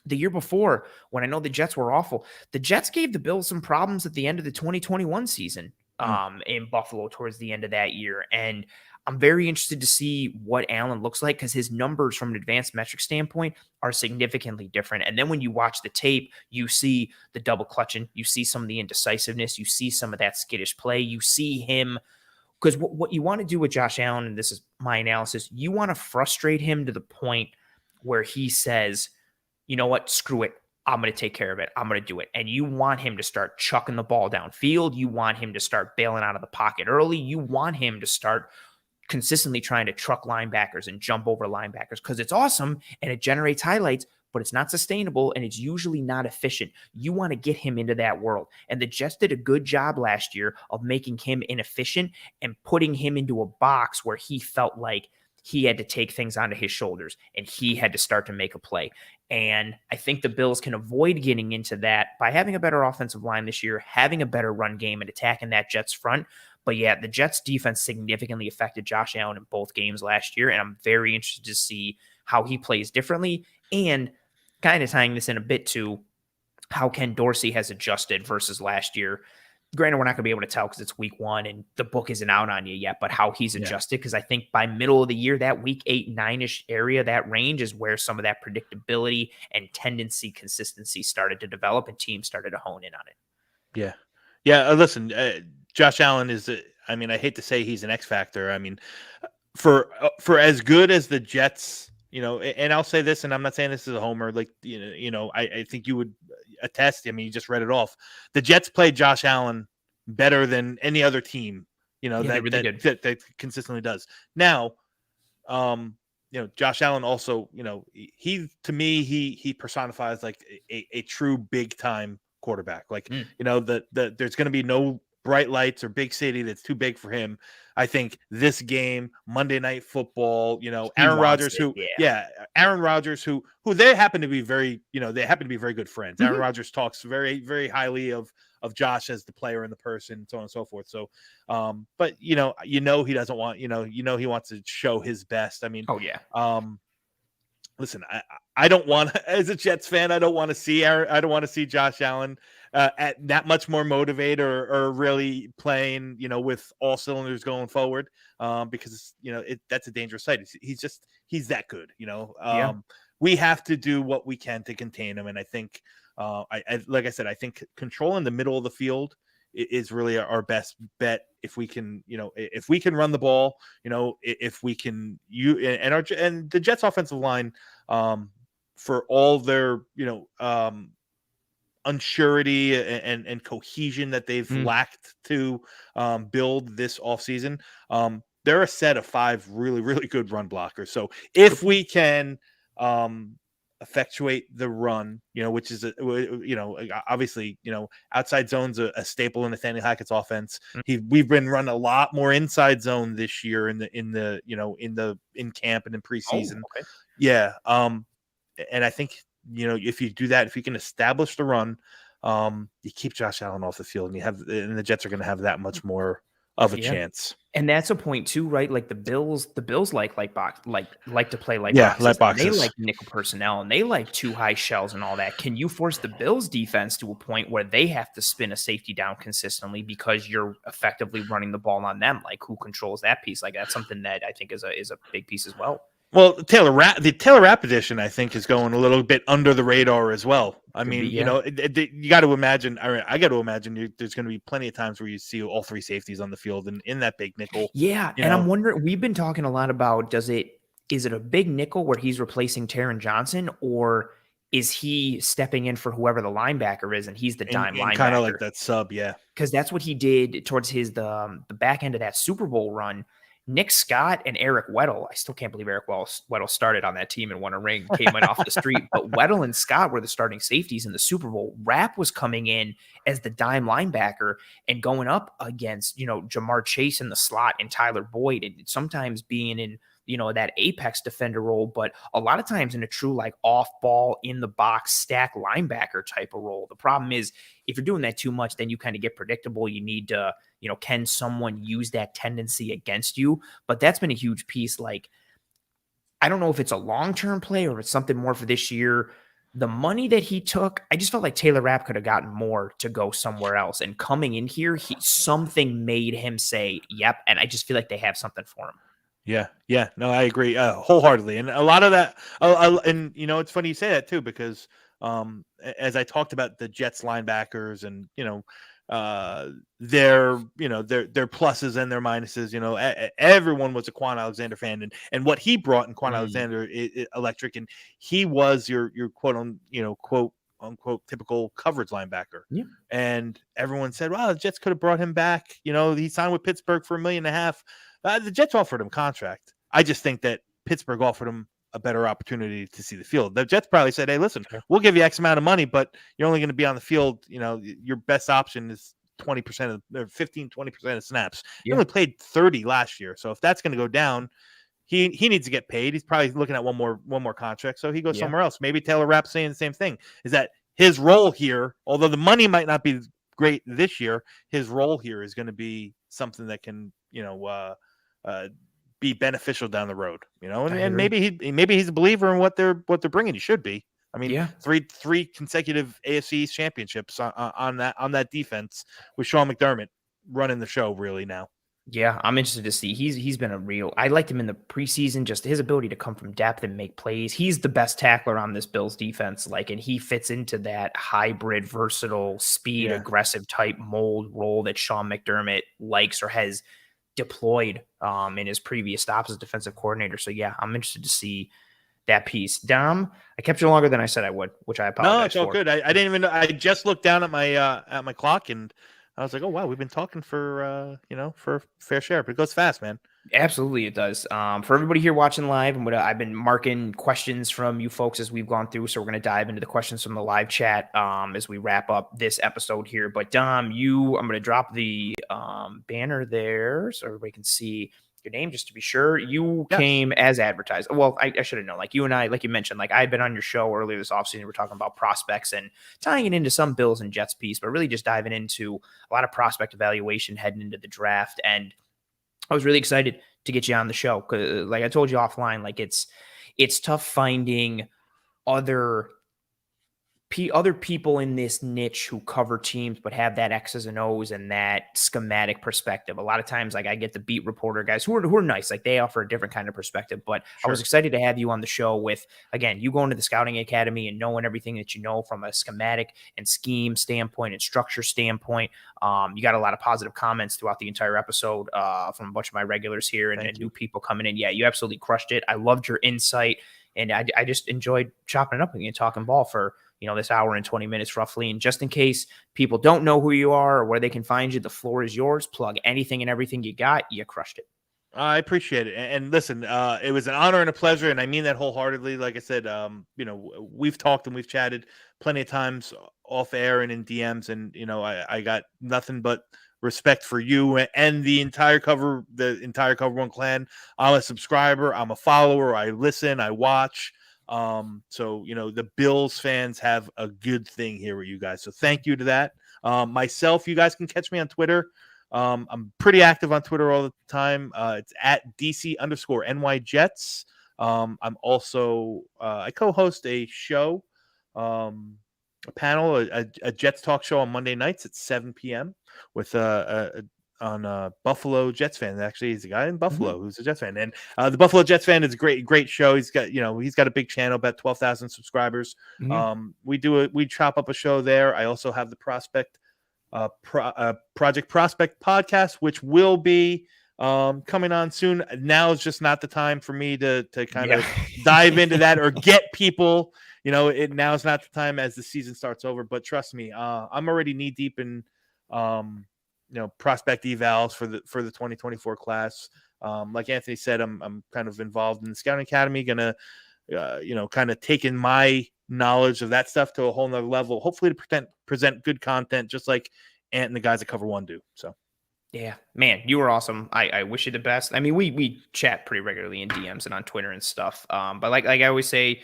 the year before, when I know the Jets were awful, the Jets gave the Bills some problems at the end of the 2021 season in Buffalo towards the end of that year. And I'm very interested to see what Allen looks like because his numbers from an advanced metric standpoint are significantly different. And then when you watch the tape, you see the double clutching, you see some of the indecisiveness, you see some of that skittish play, you see him. Because what you want to do with Josh Allen, and this is my analysis, you want to frustrate him to the point where he says, you know what, screw it. I'm going to take care of it. I'm going to do it. And you want him to start chucking the ball downfield. You want him to start bailing out of the pocket early. You want him to start consistently trying to truck linebackers and jump over linebackers because it's awesome and it generates highlights, but it's not sustainable and it's usually not efficient. You want to get him into that world. And the Jets did a good job last year of making him inefficient and putting him into a box where he felt like he had to take things onto his shoulders and he had to start to make a play. And I think the Bills can avoid getting into that by having a better offensive line this year, having a better run game and attacking that Jets front. But yeah, the Jets defense significantly affected Josh Allen in both games last year. And I'm very interested to see how he plays differently and kind of tying this in a bit to how Ken Dorsey has adjusted versus last year. Granted, we're not going to be able to tell because it's week 1 and the book isn't out on you yet, but how he's adjusted. Because I think by middle of the year, that week 8, 9-ish area, that range is where some of that predictability and tendency consistency started to develop and teams started to hone in on it. Yeah. Yeah. Listen, Josh Allen is, I mean, I hate to say he's an X factor. I mean, for as good as the Jets, and I'll say this, and I'm not saying this is a homer, like, I think you would attest. I mean, you just read it off. The Jets played Josh Allen better than any other team, that consistently does. Now, Josh Allen also, he, to me, he personifies like a true big time quarterback. Like, there's going to be no bright lights or big city that's too big for him. I think this game, Monday Night Football, Aaron Rodgers, Aaron Rodgers, who they happen to be very, they happen to be very good friends. Aaron Rodgers talks very, very highly of Josh as the player and the person, so on and so forth. So, but he doesn't want, he wants to show his best. I mean, listen, I don't want, as a Jets fan, I don't want to see Josh Allen at that much more motivated or really playing, with all cylinders going forward, because that's a dangerous sight. He's that good, We have to do what we can to contain him, and I think, like I said, I think controlling the middle of the field is really our best bet. If we can, if we can run the ball, if we can, and the Jets offensive line, for all their, unsurety and cohesion that they've lacked to build this offseason, they're a set of 5 really, really good run blockers. So if we can effectuate the run, which is obviously, outside zone's a staple in Nathaniel Hackett's offense. We've been running a lot more inside zone this year in camp and in preseason. Oh, okay. Yeah. And I think, if you do that, if you can establish the run, you keep Josh Allen off the field, and the Jets are going to have that much more of a chance. And that's a point too, right? Like the Bills like to play like Yeah, boxes. light They boxes. like nickel personnel and they like two high shells and all that. Can you force the Bills defense to a point where they have to spin a safety down consistently because you're effectively running the ball on them? Like who controls that piece? Like that's something that I think is a big piece as well. Well, the Taylor Rapp edition, I think, is going a little bit under the radar as well. I mean, you got to imagine. I got to imagine there's going to be plenty of times where you see all three safeties on the field and in that big nickel. Yeah, and I'm wondering. We've been talking a lot about is it a big nickel where he's replacing Taron Johnson, or is he stepping in for whoever the linebacker is and he's the dime linebacker? Kind of like that sub, yeah. Because that's what he did towards the back end of that Super Bowl run. Nick Scott and Eric Weddle, I still can't believe Eric Weddle started on that team and won a ring, came in off the street. But Weddle and Scott were the starting safeties in the Super Bowl. Rapp was coming in as the dime linebacker and going up against, Jamar Chase in the slot and Tyler Boyd, and sometimes being in, that apex defender role, but a lot of times in a true like off ball in the box stack linebacker type of role. The problem is if you're doing that too much, then you kind of get predictable. You need to, can someone use that tendency against you? But that's been a huge piece. Like, I don't know if it's a long-term play or if it's something more for this year. The money that he took, I just felt like Taylor Rapp could have gotten more to go somewhere else. And coming in here, something made him say, yep. And I just feel like they have something for him. Yeah. No, I agree wholeheartly. And a lot of that, and it's funny you say that too, because as I talked about the Jets linebackers and, their pluses and their minuses, everyone was a Quan Alexander fan and what he brought in Quan Alexander electric. And he was your quote unquote typical coverage linebacker. Yeah. And everyone said, well, the Jets could have brought him back. He signed with Pittsburgh for $1.5 million. The Jets offered him contract. I just think that Pittsburgh offered him a better opportunity to see the field. The Jets probably said, hey, listen, we'll give you X amount of money, but you're only going to be on the field. Your best option is 20% of 15, 20% of snaps. He only played 30 last year. So if that's going to go down, he needs to get paid. He's probably looking at one more contract. So he goes somewhere else. Maybe Taylor Rapp saying the same thing, is that his role here, although the money might not be great this year, his role here is going to be something that can, be beneficial down the road, and maybe he's a believer in what they're bringing. He should be. I mean, three consecutive AFC East championships on that defense with Sean McDermott running the show really now. Yeah, I'm interested to see. He's been I liked him in the preseason, just his ability to come from depth and make plays. He's the best tackler on this Bills defense, and he fits into that hybrid, versatile, speed, aggressive type mold role that Sean McDermott likes or has deployed in his previous stops as defensive coordinator. So yeah, I'm interested to see that piece. Dom, I kept you longer than I said I would, which I apologize. No, it's all good. I didn't even know. I just looked down at my clock and I was like, oh wow, we've been talking for for a fair share, but it goes fast, man. Absolutely, it does. For everybody here watching live, I've been marking questions from you folks as we've gone through. So we're going to dive into the questions from the live chat as we wrap up this episode here. But Dom, I'm going to drop the banner there so everybody can see your name just to be sure. You came as advertised. Well, I should have known. Like you and I, like you mentioned, like I had been on your show earlier this offseason. We're talking about prospects and tying it into some Bills and Jets piece, but really just diving into a lot of prospect evaluation heading into the draft. And I was really excited to get you on the show because, like I told you offline, like it's tough finding other people in this niche who cover teams but have that X's and O's and that schematic perspective. A lot of times, like I get the beat reporter guys who are nice, like they offer a different kind of perspective. But I was excited to have you on the show with, again, you going to the scouting academy and knowing everything that you know from a schematic and scheme standpoint and structure standpoint. You got a lot of positive comments throughout the entire episode from a bunch of my regulars here and new people coming in. Yeah, you absolutely crushed it. I loved your insight. And I just enjoyed chopping it up and talking ball for, this hour and 20 minutes roughly. And just in case people don't know who you are or where they can find you, the floor is yours. Plug anything and everything you got. You crushed it. I appreciate it. And listen, it was an honor and a pleasure, and I mean that wholeheartedly. Like I said, we've talked and we've chatted plenty of times off air and in DMs, and I got nothing but respect for you and the entire Cover One clan. I'm a subscriber, I'm a follower, I listen, I watch. So the Bills fans have a good thing here with you guys. So thank you to that. Myself, you guys can catch me on Twitter. I'm pretty active on Twitter all the time. It's at DC_NY Jets. I'm also I co-host a show, a panel, a Jets talk show on Monday nights at 7 p.m. with on Buffalo Jets fan. Actually, he's a guy in Buffalo who's a Jets fan, and the Buffalo Jets fan is a great show. He's got a big channel, about 12,000 subscribers. We chop up a show there. I also have the Project Prospect podcast, which will be coming on soon. Now is just not the time for me to kind of dive into that or get people. Now is not the time as the season starts over. But trust me, I'm already knee deep in prospect evals for the 2024 class. Like Anthony said, I'm kind of involved in the scouting academy. Gonna kind of taking my knowledge of that stuff to a whole nother level, hopefully to present good content, just like Ant and the guys at Cover One do. So yeah, man, you were awesome. I wish you the best. I mean, we chat pretty regularly in DMs and on Twitter and stuff. But like I always say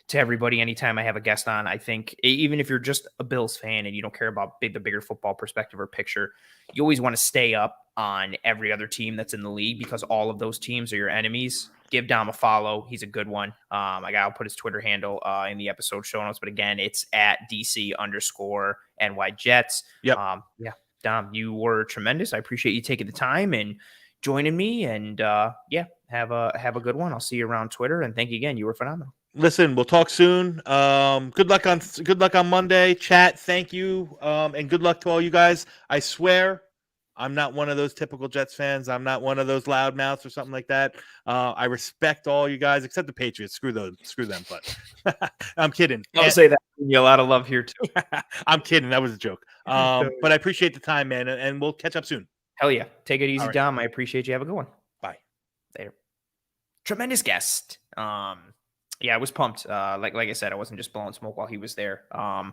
to everybody, anytime I have a guest on, I think even if you're just a Bills fan and you don't care about the bigger football perspective or picture, you always want to stay up on every other team that's in the league, because all of those teams are your enemies. Give Dom a follow. He's a good one. I'll put his Twitter handle in the episode show notes. But again, it's at DC_NY Jets. Yep. Yeah, Dom, you were tremendous. I appreciate you taking the time and joining me. And have a good one. I'll see you around Twitter. And thank you again. You were phenomenal. Listen, we'll talk soon. Good luck on Monday. Chat, thank you. And good luck to all you guys. I swear, I'm not one of those typical Jets fans. I'm not one of those loudmouths or something like that. I respect all you guys, except the Patriots. Screw them. But I'm kidding. I'll say that. You a lot of love here too. I'm kidding. That was a joke. But I appreciate the time, man, and we'll catch up soon. Hell yeah. Take it easy, right. Dom. I appreciate you. Have a good one. Bye. Later. Tremendous guest. Yeah, I was pumped. Like I said, I wasn't just blowing smoke while he was there. I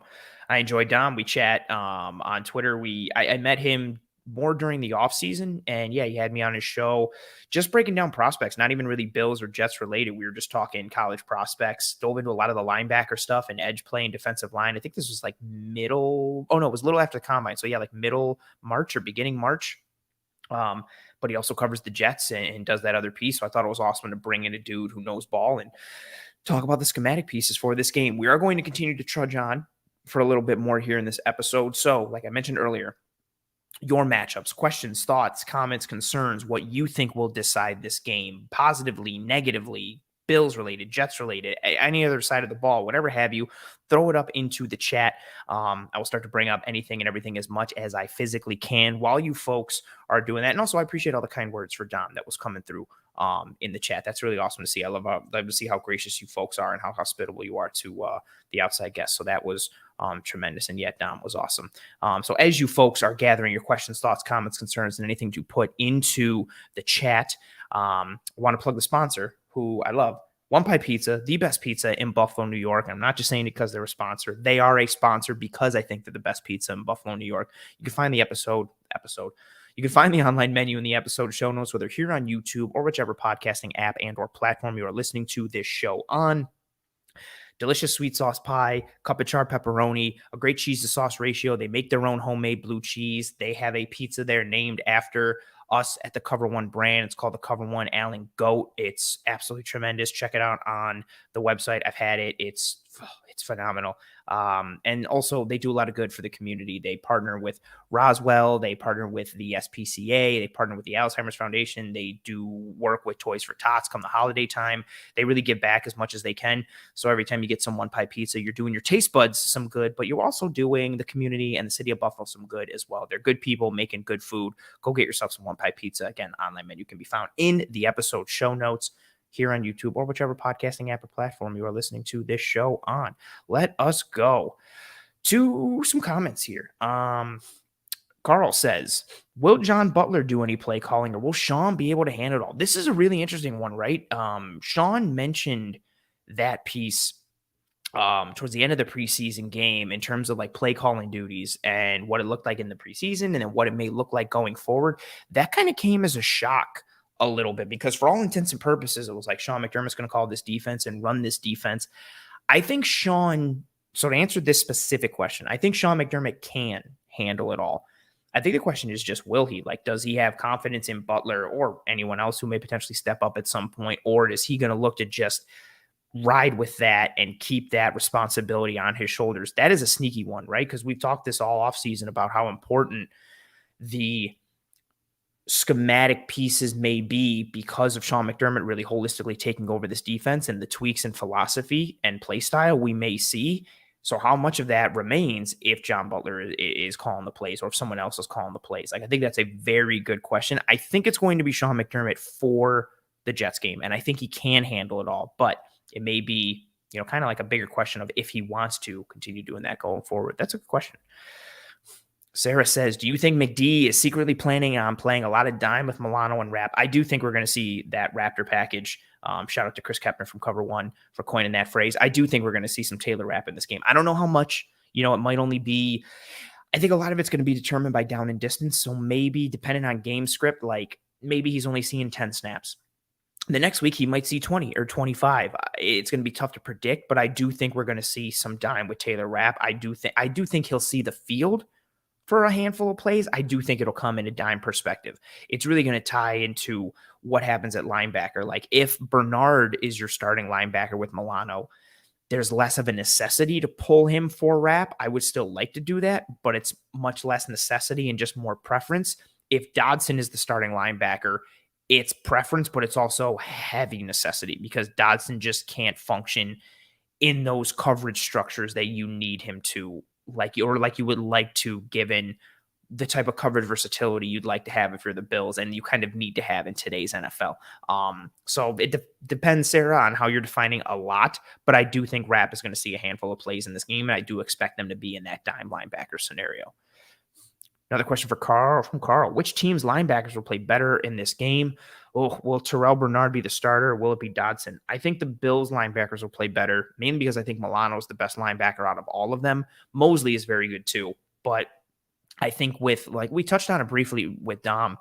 enjoyed Dom. We chat on Twitter. I met him more during the off season, and yeah, he had me on his show, just breaking down prospects, not even really Bills or Jets related. We were just talking college prospects, dove into a lot of the linebacker stuff and edge play and defensive line. I think this was like it was a little after the combine. So yeah, like middle March or beginning March. But he also covers the Jets and does that other piece. So I thought it was awesome to bring in a dude who knows ball and talk about the schematic pieces for this game. We are going to continue to trudge on for a little bit more here in this episode. So like I mentioned earlier, your matchups, questions, thoughts, comments, concerns, what you think will decide this game positively, negatively, Bills related, Jets related, any other side of the ball, whatever have you, throw it up into the chat. I will start to bring up anything and everything as much as I physically can while you folks are doing that. And also I appreciate all the kind words for Dom that was coming through in the chat. That's really awesome to see. I love to see how gracious you folks are and how hospitable you are to the outside guests. So that was tremendous. And yet Dom was awesome. So as you folks are gathering your questions, thoughts, comments, concerns, and anything to put into the chat, I want to plug the sponsor who I love. One Pie Pizza, the best pizza in Buffalo, New York. I'm not just saying it because they're a sponsor. They are a sponsor because I think they're the best pizza in Buffalo, New York. You can find the episode. You can find the online menu in the episode show notes, whether here on YouTube or whichever podcasting app and or platform you are listening to this show on. Delicious sweet sauce pie, cup of char pepperoni, a great cheese to sauce ratio. They make their own homemade blue cheese. They have a pizza there named after us at the Cover One brand. It's called the Cover One Allen Goat. It's absolutely tremendous. Check it out on the website. I've had it. It's phenomenal. And also they do a lot of good for the community. They partner with Roswell. They partner with the SPCA. They partner with the Alzheimer's Foundation. They do work with Toys for Tots come the holiday time. They really give back as much as they can. So every time you get some One Pie Pizza, you're doing your taste buds some good, but you're also doing the community and the city of Buffalo some good as well. They're good people making good food. Go get yourself some One Pie Pizza. Again, online menu can be found in the episode show notes here on YouTube or whichever podcasting app or platform you are listening to this show on. Let us go to some comments here. Carl says, will John Butler do any play calling or will Sean be able to handle it all? This is a really interesting one, right? Sean mentioned that piece towards the end of the preseason game in terms of like play calling duties and what it looked like in the preseason and then what it may look like going forward. That kind of came as a shock a little bit because for all intents and purposes, it was like Sean McDermott's going to call this defense and run this defense. I think Sean, so to answer this specific question, I think Sean McDermott can handle it all. I think the question is just, will he? Like, does he have confidence in Butler or anyone else who may potentially step up at some point? Or is he going to look to just ride with that and keep that responsibility on his shoulders? That is a sneaky one, right? Because we've talked this all offseason about how important the schematic pieces may be because of Sean McDermott really holistically taking over this defense and the tweaks in philosophy and play style we may see. So how much of that remains if John Butler is calling the plays or if someone else is calling the plays? Like, I think that's a very good question. I think it's going to be Sean McDermott for the Jets game, and I think he can handle it all, but it may be, kind of like a bigger question of if he wants to continue doing that going forward. That's a good question. Sarah says, do you think McD is secretly planning on playing a lot of dime with Milano and Rap? I do think we're going to see that Raptor package. Shout out to Chris Kepner from Cover One for coining that phrase. I do think we're going to see some Taylor Rapp in this game. I don't know how much, it might only be, I think a lot of it's going to be determined by down and distance. So maybe depending on game script, like maybe he's only seeing 10 snaps. The next week, he might see 20 or 25. It's going to be tough to predict, but I do think we're going to see some dime with Taylor Rapp. I do think he'll see the field for a handful of plays. I do think it'll come in a dime perspective. It's really going to tie into what happens at linebacker. Like if Bernard is your starting linebacker with Milano, there's less of a necessity to pull him for Rapp. I would still like to do that, but it's much less necessity and just more preference. If Dodson is the starting linebacker, it's preference, but it's also heavy necessity because Dodson just can't function in those coverage structures that you need him to, like you would like to, given the type of coverage versatility you'd like to have if you're the Bills, and you kind of need to have in today's NFL. So it depends, Sarah, on how you're defining a lot, but I do think Rapp is going to see a handful of plays in this game, and I do expect them to be in that dime linebacker scenario. Another question for Carl from Carl. Which team's linebackers will play better in this game? Oh, will Terrell Bernard be the starter or will it be Dodson? I think the Bills linebackers will play better, mainly because I think Milano is the best linebacker out of all of them. Mosley is very good too. But I think with, like we touched on it briefly with Dom,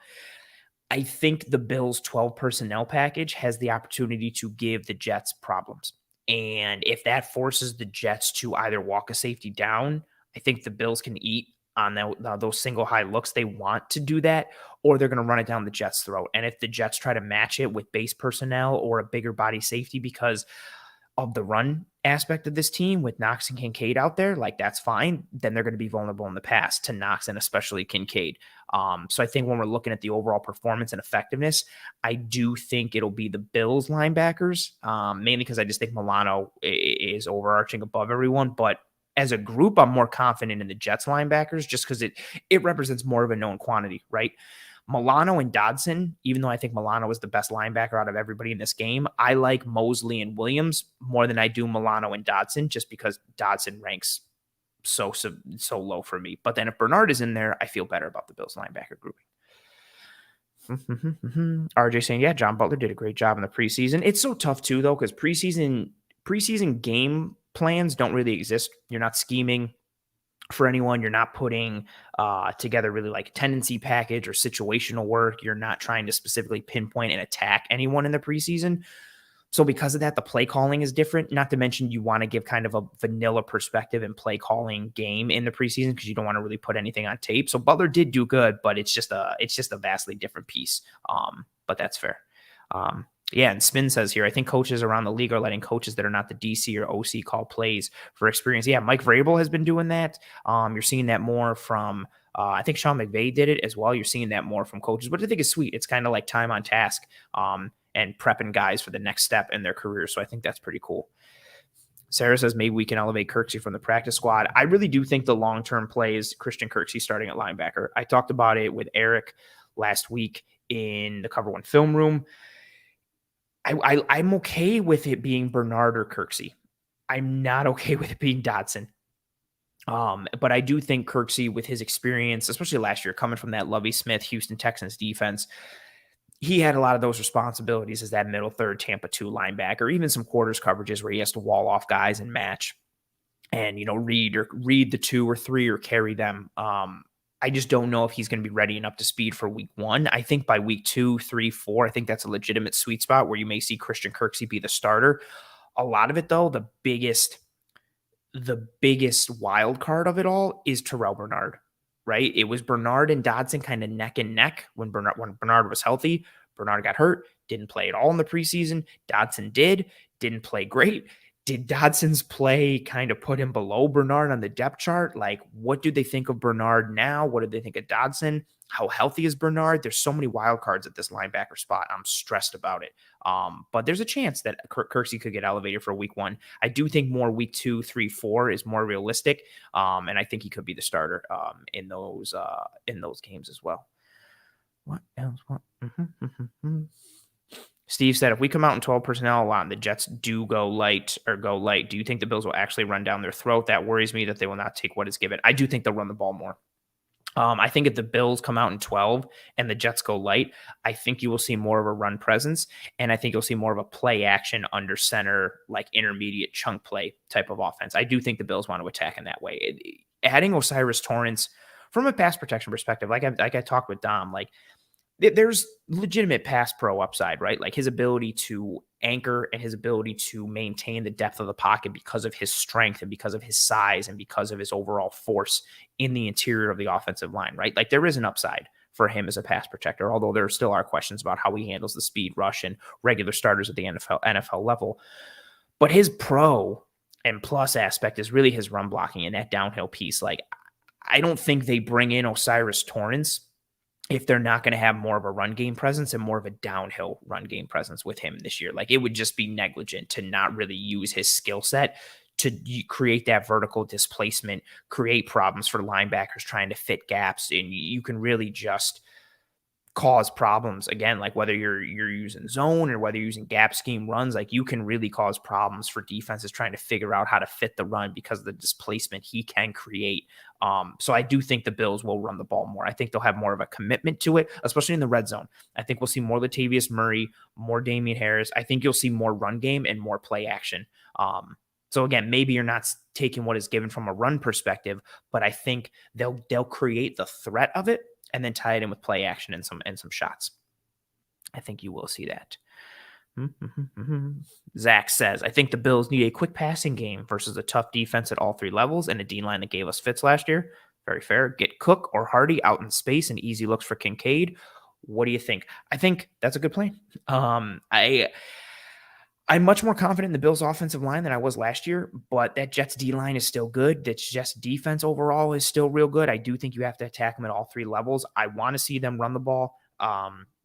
I think the Bills' 12 personnel package has the opportunity to give the Jets problems. And if that forces the Jets to either walk a safety down, I think the Bills can eat on those single high looks. They want to do that, or they're going to run it down the Jets' throat. And if the Jets try to match it with base personnel or a bigger body safety because of the run aspect of this team with Knox and Kincaid out there, like that's fine. Then they're going to be vulnerable in the pass to Knox and especially Kincaid. So I think when we're looking at the overall performance and effectiveness, I do think it'll be the Bills linebackers, mainly because I just think Milano is overarching above everyone. But as a group, I'm more confident in the Jets linebackers just because it represents more of a known quantity, right? Milano and Dodson, even though I think Milano is the best linebacker out of everybody in this game, I like Mosley and Williams more than I do Milano and Dodson, just because Dodson ranks so low for me. But then if Bernard is in there, I feel better about the Bills linebacker grouping. RJ saying, yeah, John Butler did a great job in the preseason. It's so tough too, though, because preseason game plans don't really exist. You're not scheming for anyone. You're not putting together really like a tendency package or situational work. You're not trying to specifically pinpoint and attack anyone in the preseason. So because of that, the play calling is different. Not to mention you want to give kind of a vanilla perspective and play calling game in the preseason because you don't want to really put anything on tape. So Butler did do good, but it's just a vastly different piece. But that's fair. Yeah, and Spin says here, I think coaches around the league are letting coaches that are not the DC or OC call plays for experience. Yeah, Mike Vrabel has been doing that. You're seeing that more from, I think Sean McVay did it as well. You're seeing that more from coaches, but I think it's sweet. It's kind of like time on task and prepping guys for the next step in their career. So I think that's pretty cool. Sarah says maybe we can elevate Kirksey from the practice squad. I really do think the long-term play is Christian Kirksey starting at linebacker. I talked about it with Eric last week in the Cover One film room. I'm okay with it being Bernard or Kirksey. I'm not okay with it being Dodson. But I do think Kirksey, with his experience, especially last year, coming from that Lovie Smith Houston Texans defense, he had a lot of those responsibilities as that middle third Tampa 2 linebacker, even some quarters coverages where he has to wall off guys and match and, read the 2 or 3 or carry them. I just don't know if he's going to be ready and up to speed for week 1. I think by week 2, 3, 4, I think that's a legitimate sweet spot where you may see Christian Kirksey be the starter. A lot of it, though, the biggest wild card of it all is Terrell Bernard, right? It was Bernard and Dodson kind of neck and neck when Bernard was healthy. Bernard got hurt, didn't play at all in the preseason. Dodson didn't play great. Did Dodson's play kind of put him below Bernard on the depth chart? Like, what do they think of Bernard now? What did they think of Dodson? How healthy is Bernard? There's so many wild cards at this linebacker spot. I'm stressed about it. But there's a chance that Kirksey could get elevated for week 1. I do think more week 2, 3, 4 is more realistic. And I think he could be the starter in those games as well. What else? Steve said, if we come out in 12 personnel a lot and the Jets do go light, do you think the Bills will actually run down their throat? That worries me that they will not take what is given. I do think they'll run the ball more. I think if the Bills come out in 12 and the Jets go light, I think you will see more of a run presence, and I think you'll see more of a play action under center, like intermediate chunk play type of offense. I do think the Bills want to attack in that way. Adding O'Cyrus Torrence from a pass protection perspective, like I talked with Dom, like there's legitimate pass pro upside, right? Like his ability to anchor and his ability to maintain the depth of the pocket because of his strength and because of his size and because of his overall force in the interior of the offensive line, right? Like there is an upside for him as a pass protector, although there still are questions about how he handles the speed rush and regular starters at the NFL level. But his pro and plus aspect is really his run blocking and that downhill piece. Like I don't think they bring in O'Cyrus Torrence if they're not going to have more of a run game presence and more of a downhill run game presence with him this year. Like it would just be negligent to not really use his skill set to create that vertical displacement, create problems for linebackers trying to fit gaps. And you can really just cause problems again, like whether you're using zone or whether you're using gap scheme runs, like you can really cause problems for defenses trying to figure out how to fit the run because of the displacement he can create. So I do think the Bills will run the ball more. I think they'll have more of a commitment to it, especially in the red zone. I think we'll see more Latavius Murray, more Damian Harris. I think you'll see more run game and more play action. So again, maybe you're not taking what is given from a run perspective, but I think they'll create the threat of it and then tie it in with play action and some shots. I think you will see that. Zach says, I think the Bills need a quick passing game versus a tough defense at all 3 levels and a D-line that gave us fits last year. Very fair. Get Cook or Hardy out in space and easy looks for Kincaid. What do you think? I think that's a good plan. I'm much more confident in the Bills' offensive line than I was last year, but that Jets D-line is still good. That Jets defense overall is still real good. I do think you have to attack them at all 3 levels. I want to see them run the ball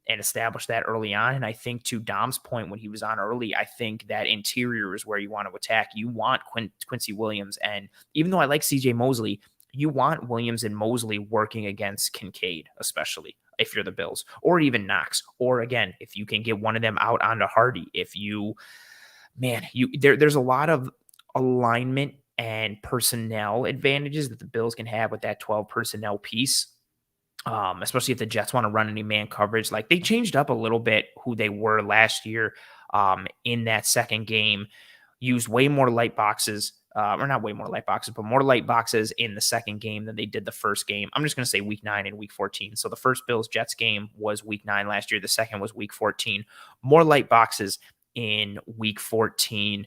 and establish that early on. And I think to Dom's point when he was on early, I think that interior is where you want to attack. You want Quincy Williams. And even though I like CJ Mosley, you want Williams and Mosley working against Kincaid, especially if you're the Bills, or even Knox. Or again, if you can get one of them out onto Hardy, there's a lot of alignment and personnel advantages that the Bills can have with that 12 personnel piece. Especially if the Jets want to run any man coverage. Like they changed up a little bit who they were last year in that second game, used way more light boxes, or not way more light boxes, but more light boxes in the second game than they did the first game. I'm just going to say week 9 and week 14. So the first Bills-Jets game was week 9 last year. The second was week 14. More light boxes in week 14,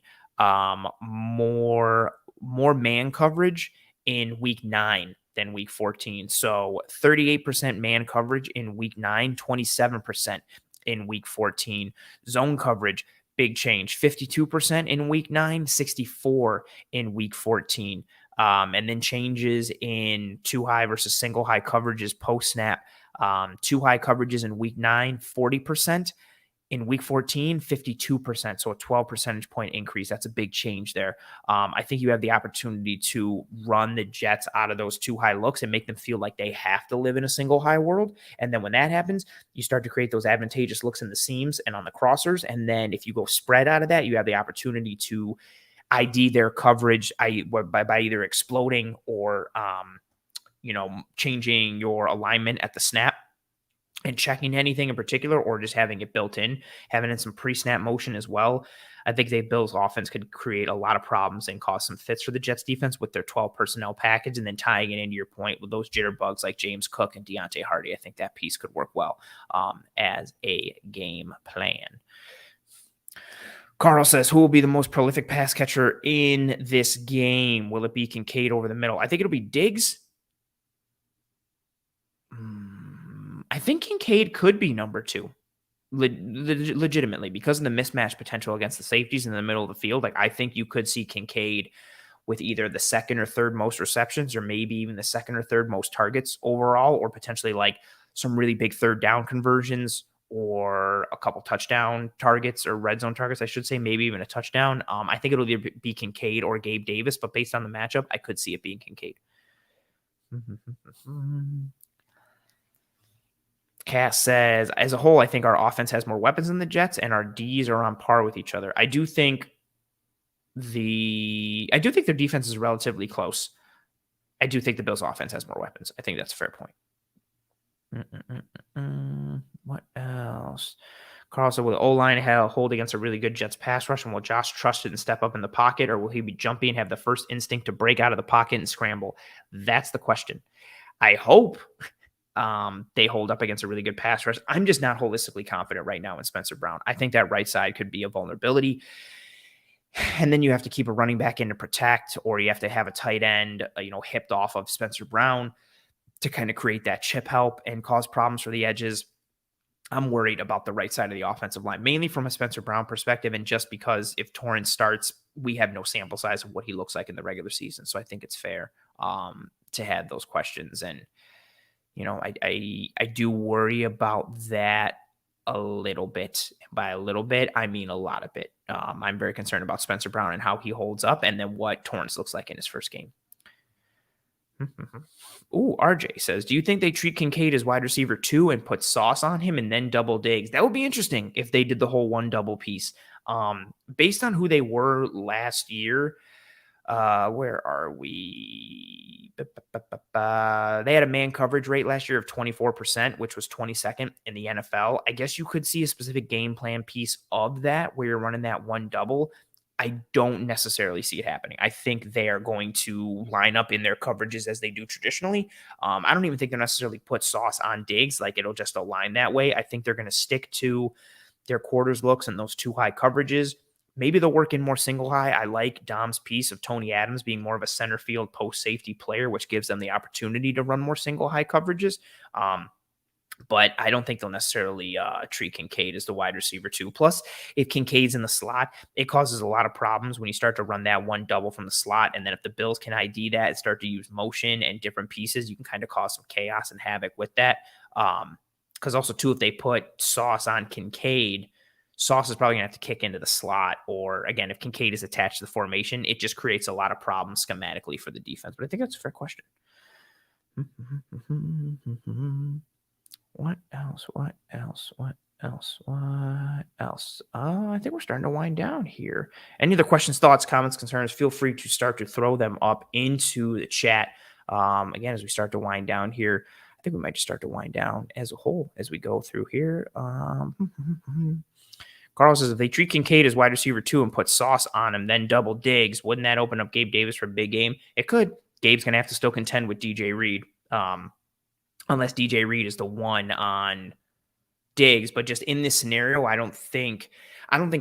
more man coverage in week 9 than week 14. So 38% man coverage in week 9, 27% in week 14. Zone coverage, big change, 52% in week 9, 64 in week 14. And then changes in 2 high versus single high coverages post snap. 2 high coverages in week 9, 40%. In week 14, 52%. So a 12 percentage point increase. That's a big change there. I think you have the opportunity to run the Jets out of those 2 high looks and make them feel like they have to live in a single high world. And then when that happens, you start to create those advantageous looks in the seams and on the crossers. And then if you go spread out of that, you have the opportunity to ID their coverage by either exploding or changing your alignment at the snap and checking anything in particular, or just having it built in, having in some pre-snap motion as well. I think the Bills offense could create a lot of problems and cause some fits for the Jets defense with their 12 personnel package, and then tying it into your point with those jitterbugs like James Cook and Deontay Hardy. I think that piece could work well as a game plan. Carl says, who will be the most prolific pass catcher in this game? Will it be Kincaid over the middle? I think it'll be Diggs. I think Kincaid could be number 2, legitimately, because of the mismatch potential against the safeties in the middle of the field. Like, I think you could see Kincaid with either the second or third most receptions, or maybe even the second or third most targets overall, or potentially like some really big third down conversions, or a couple touchdown targets, or red zone targets, I should say, maybe even a touchdown. I think it'll either be Kincaid or Gabe Davis, but based on the matchup, I could see it being Kincaid. Cass says, as a whole, I think our offense has more weapons than the Jets, and our Ds are on par with each other. I do think their defense is relatively close. I do think the Bills' offense has more weapons. I think that's a fair point. What else? Carl said, will the O-line hold against a really good Jets pass rush, and will Josh trust it and step up in the pocket, or will he be jumpy and have the first instinct to break out of the pocket and scramble? That's the question. I hope they hold up against a really good pass rush. I'm just not holistically confident right now in Spencer Brown. I think that right side could be a vulnerability. And then you have to keep a running back in to protect, or you have to have a tight end, hipped off of Spencer Brown to kind of create that chip help and cause problems for the edges. I'm worried about the right side of the offensive line, mainly from a Spencer Brown perspective. And just because if Torrance starts, we have no sample size of what he looks like in the regular season. So I think it's fair to have those questions. And, I do worry about that a little bit. By a little bit, I mean a lot of it. I'm very concerned about Spencer Brown and how he holds up, and then what Torrance looks like in his first game. Ooh, RJ says, do you think they treat Kincaid as wide receiver 2 and put Sauce on him and then double Diggs? That would be interesting if they did the whole one double piece. Based on who they were last year, where are we? They had a man coverage rate last year of 24%, which was 22nd in the NFL. I guess you could see a specific game plan piece of that where you're running that one double. I don't necessarily see it happening. I think they are going to line up in their coverages as they do traditionally. I don't even think they'll necessarily put Sauce on Diggs. Like, it'll just align that way. I think they're going to stick to their quarters looks and those 2 high coverages. Maybe they'll work in more single high. I like Dom's piece of Tony Adams being more of a center field post safety player, which gives them the opportunity to run more single high coverages. But I don't think they'll necessarily treat Kincaid as the wide receiver 2. Plus, if Kincaid's in the slot, it causes a lot of problems when you start to run that one double from the slot. And then if the Bills can ID that and start to use motion and different pieces, you can kind of cause some chaos and havoc with that. Because also, too, if they put Sauce on Kincaid, Sauce is probably going to have to kick into the slot. Or, again, if Kincaid is attached to the formation, it just creates a lot of problems schematically for the defense. But I think that's a fair question. What else? I think we're starting to wind down here. Any other questions, thoughts, comments, concerns, feel free to start to throw them up into the chat. Again, as we start to wind down here, I think we might just start to wind down as a whole as we go through here. Carl says, if they treat Kincaid as wide receiver 2 and put Sauce on him, then double Diggs, wouldn't that open up Gabe Davis for a big game? It could. Gabe's going to have to still contend with DJ Reed. Unless DJ Reed is the one on Diggs. But just in this scenario, I don't think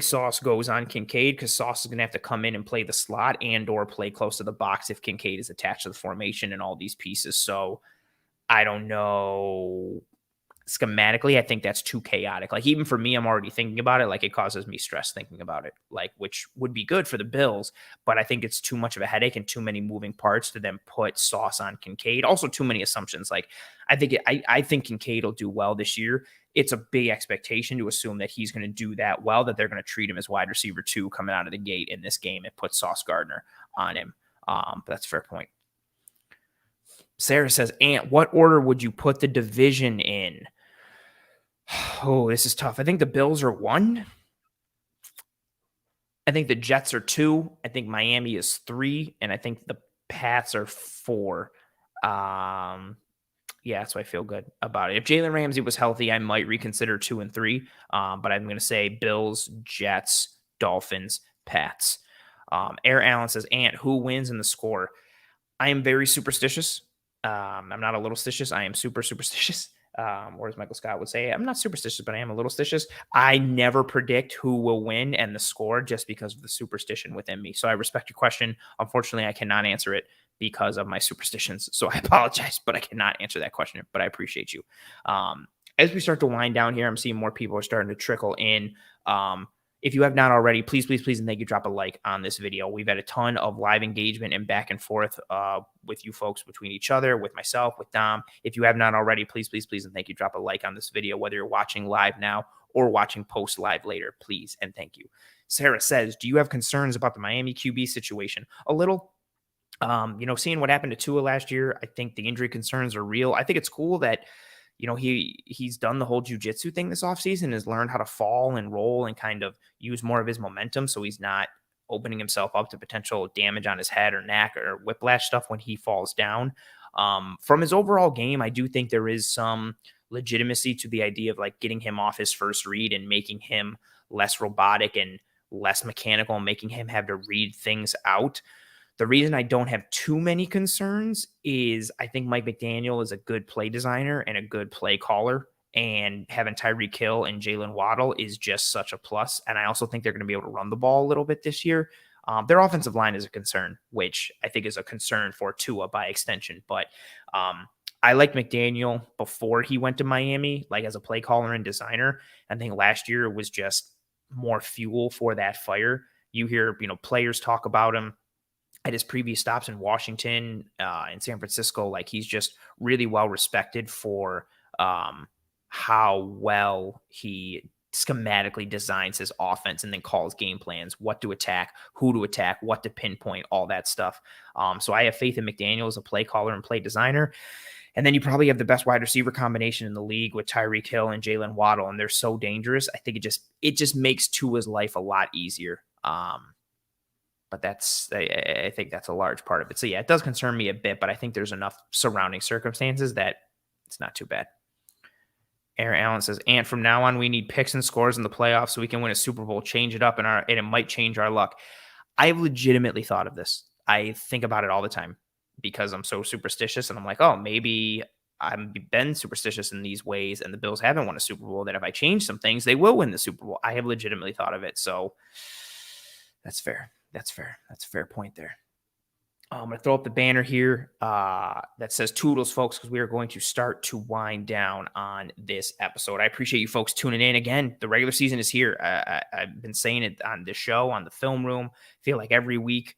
Sauce goes on Kincaid, because Sauce is going to have to come in and play the slot and or play close to the box if Kincaid is attached to the formation and all these pieces. So I don't know. Schematically, I think that's too chaotic. Like, even for me, I'm already thinking about it. Like, it causes me stress thinking about it, like, which would be good for the Bills, but I think it's too much of a headache and too many moving parts to then put Sauce on Kincaid. Also, too many assumptions. Like, I think Kincaid will do well this year. It's a big expectation to assume that he's going to do that well, that they're going to treat him as wide receiver 2 coming out of the gate in this game and put Sauce Gardner on him. But that's a fair point. Sarah says, Ant, what order would you put the division in? Oh, this is tough. I think the Bills are 1. I think the Jets are 2. I think Miami is 3, and I think the Pats are 4. Yeah, so I feel good about it. If Jalen Ramsey was healthy, I might reconsider 2 and 3. But I'm going to say Bills, Jets, Dolphins, Pats. Air Allen says, Ant, who wins in the score? I am very superstitious. I'm not a little stitious. I am super superstitious. Or as Michael Scott would say, I'm not superstitious, but I am a little stitious. I never predict who will win and the score just because of the superstition within me. So I respect your question. Unfortunately, I cannot answer it because of my superstitions. So I apologize, but I cannot answer that question. But I appreciate you. As we start to wind down here, I'm seeing more people are starting to trickle in. If you have not already, please, please, please, and thank you, drop a like on this video. We've had a ton of live engagement and back and forth with you folks, between each other, with myself, with Dom. If you have not already, please, please, please, and thank you, drop a like on this video, whether you're watching live now or watching post live later, please, and thank you. Sarah says, do you have concerns about the Miami QB situation? A little. Seeing what happened to Tua last year, I think the injury concerns are real. I think it's cool that he's done the whole jujitsu thing this offseason, has learned how to fall and roll and kind of use more of his momentum, so he's not opening himself up to potential damage on his head or neck or whiplash stuff when he falls down. From his overall game, I do think there is some legitimacy to the idea of like getting him off his first read and making him less robotic and less mechanical, and making him have to read things out. The reason I don't have too many concerns is I think Mike McDaniel is a good play designer and a good play caller, and having Tyreek Hill and Jalen Waddle is just such a plus. And I also think they're going to be able to run the ball a little bit this year. Their offensive line is a concern, which I think is a concern for Tua by extension. But I liked McDaniel before he went to Miami, like as a play caller and designer. I think last year was just more fuel for that fire. You hear, players talk about him at his previous stops in Washington and San Francisco. Like, he's just really well respected for how well he schematically designs his offense and then calls game plans, what to attack, who to attack, what to pinpoint, all that stuff. So I have faith in McDaniel as a play caller and play designer. And then you probably have the best wide receiver combination in the league with Tyreek Hill and Jalen Waddle, and they're so dangerous. I think it just makes Tua's life a lot easier. But I think that's a large part of it. So yeah, it does concern me a bit, but I think there's enough surrounding circumstances that it's not too bad. Aaron Allen says, and from now on, we need picks and scores in the playoffs so we can win a Super Bowl, change it up, and it might change our luck. I've legitimately thought of this. I think about it all the time because I'm so superstitious, and I'm like, oh, maybe I've been superstitious in these ways, and the Bills haven't won a Super Bowl, that if I change some things, they will win the Super Bowl. I have legitimately thought of it. So that's fair. That's fair. That's a fair point there. I'm going to throw up the banner here that says Toodles, folks, because we are going to start to wind down on this episode. I appreciate you folks tuning in. Again, the regular season is here. I've been saying it on this show, on the film room. I feel like every week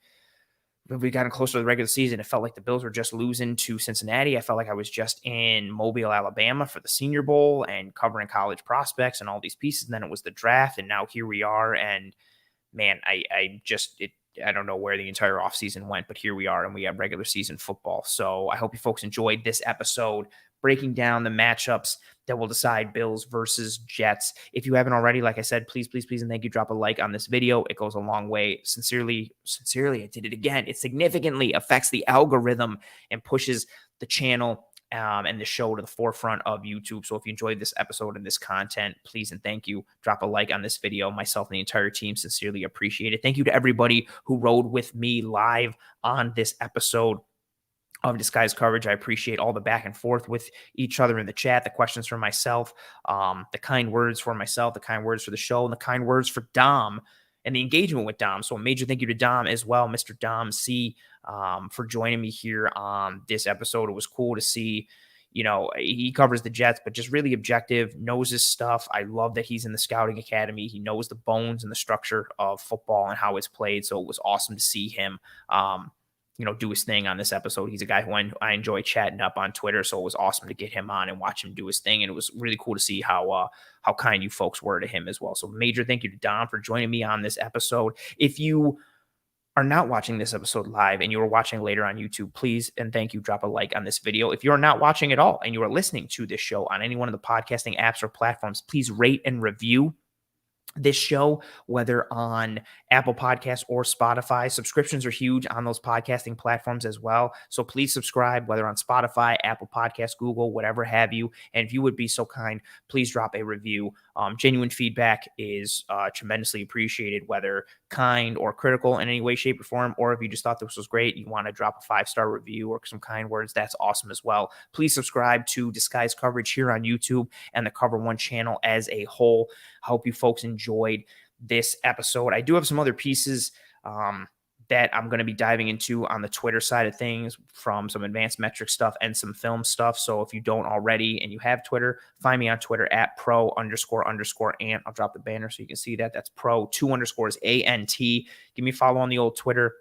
we've gotten closer to the regular season. It felt like the Bills were just losing to Cincinnati. I felt like I was just in Mobile, Alabama for the Senior Bowl and covering college prospects and all these pieces. And then it was the draft, and now here we are. And man, I don't know where the entire offseason went, but here we are, and we have regular season football. So I hope you folks enjoyed this episode, breaking down the matchups that will decide Bills versus Jets. If you haven't already, like I said, please, please, please, and thank you, drop a like on this video. It goes a long way. Sincerely, I did it again. It significantly affects the algorithm and pushes the channel and the show to the forefront of YouTube. So if you enjoyed this episode and this content, please and thank you, drop a like on this video. Myself and the entire team sincerely appreciate it. Thank you to everybody who rode with me live on this episode of Disguised Coverage. I appreciate all the back and forth with each other in the chat, the questions for myself, the kind words for myself, the kind words for the show, and the kind words for Dom and the engagement with Dom. So a major thank you to Dom as well, Mr. Dom C, for joining me here on this episode. It was cool to see, he covers the Jets, but just really objective, knows his stuff. I love that he's in the scouting academy. He knows the bones and the structure of football and how it's played. So it was awesome to see him, do his thing on this episode. He's a guy who I enjoy chatting up on Twitter. So it was awesome to get him on and watch him do his thing. And it was really cool to see how kind you folks were to him as well. So major thank you to Don for joining me on this episode. If you are not watching this episode live and you are watching later on YouTube, please and thank you, drop a like on this video. If you are not watching at all and you are listening to this show on any one of the podcasting apps or platforms, please rate and review this show, whether on Apple Podcasts or Spotify. Subscriptions are huge on those podcasting platforms as well. So please subscribe, whether on Spotify, Apple Podcasts, Google, whatever have you. And if you would be so kind, please drop a review. Genuine feedback is tremendously appreciated, whether kind or critical in any way, shape, or form. Or if you just thought this was great, you want to drop a 5-star review or some kind words, that's awesome as well. Please subscribe to Disguise Coverage here on YouTube and the Cover One channel as a whole. I hope you folks enjoyed this episode. I do have some other pieces that I'm going to be diving into on the Twitter side of things, from some advanced metric stuff and some film stuff. So if you don't already and you have Twitter, find me on Twitter at pro__ant. I'll drop the banner so you can see that. That's pro2_ANT. Give me a follow on the old Twitter.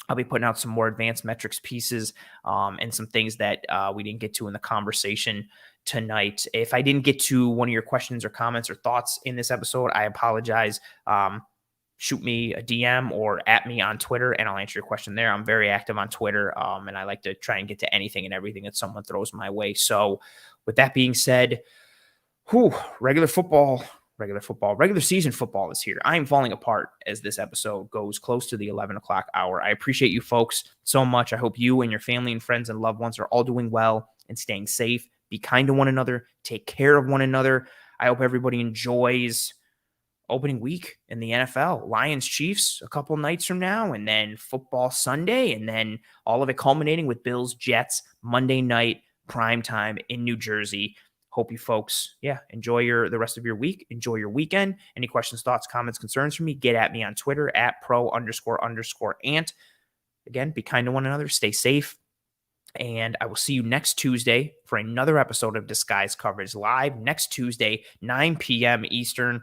I'll be putting out some more advanced metrics pieces and some things that we didn't get to in the conversation tonight. If I didn't get to one of your questions or comments or thoughts in this episode, I apologize. Shoot me a DM or at me on Twitter and I'll answer your question there. I'm very active on Twitter and I like to try and get to anything and everything that someone throws my way. So with that being said, regular season football is here. I am falling apart as this episode goes close to the 11 o'clock hour. I appreciate you folks so much. I hope you and your family and friends and loved ones are all doing well and staying safe. Be kind to one another. Take care of one another. I hope everybody enjoys opening week in the NFL. Lions Chiefs a couple nights from now, and then football Sunday, and then all of it culminating with Bills Jets Monday night prime time in New Jersey. Hope you folks, enjoy the rest of your week. Enjoy your weekend. Any questions, thoughts, comments, concerns from me, get at me on Twitter at pro__ant. Again, be kind to one another. Stay safe. And I will see you next Tuesday for another episode of Disguise Coverage live next Tuesday, 9 p.m. Eastern,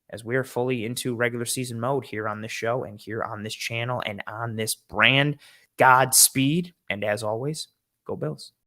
as we are fully into regular season mode here on this show and here on this channel and on this brand. Godspeed. And as always, go Bills.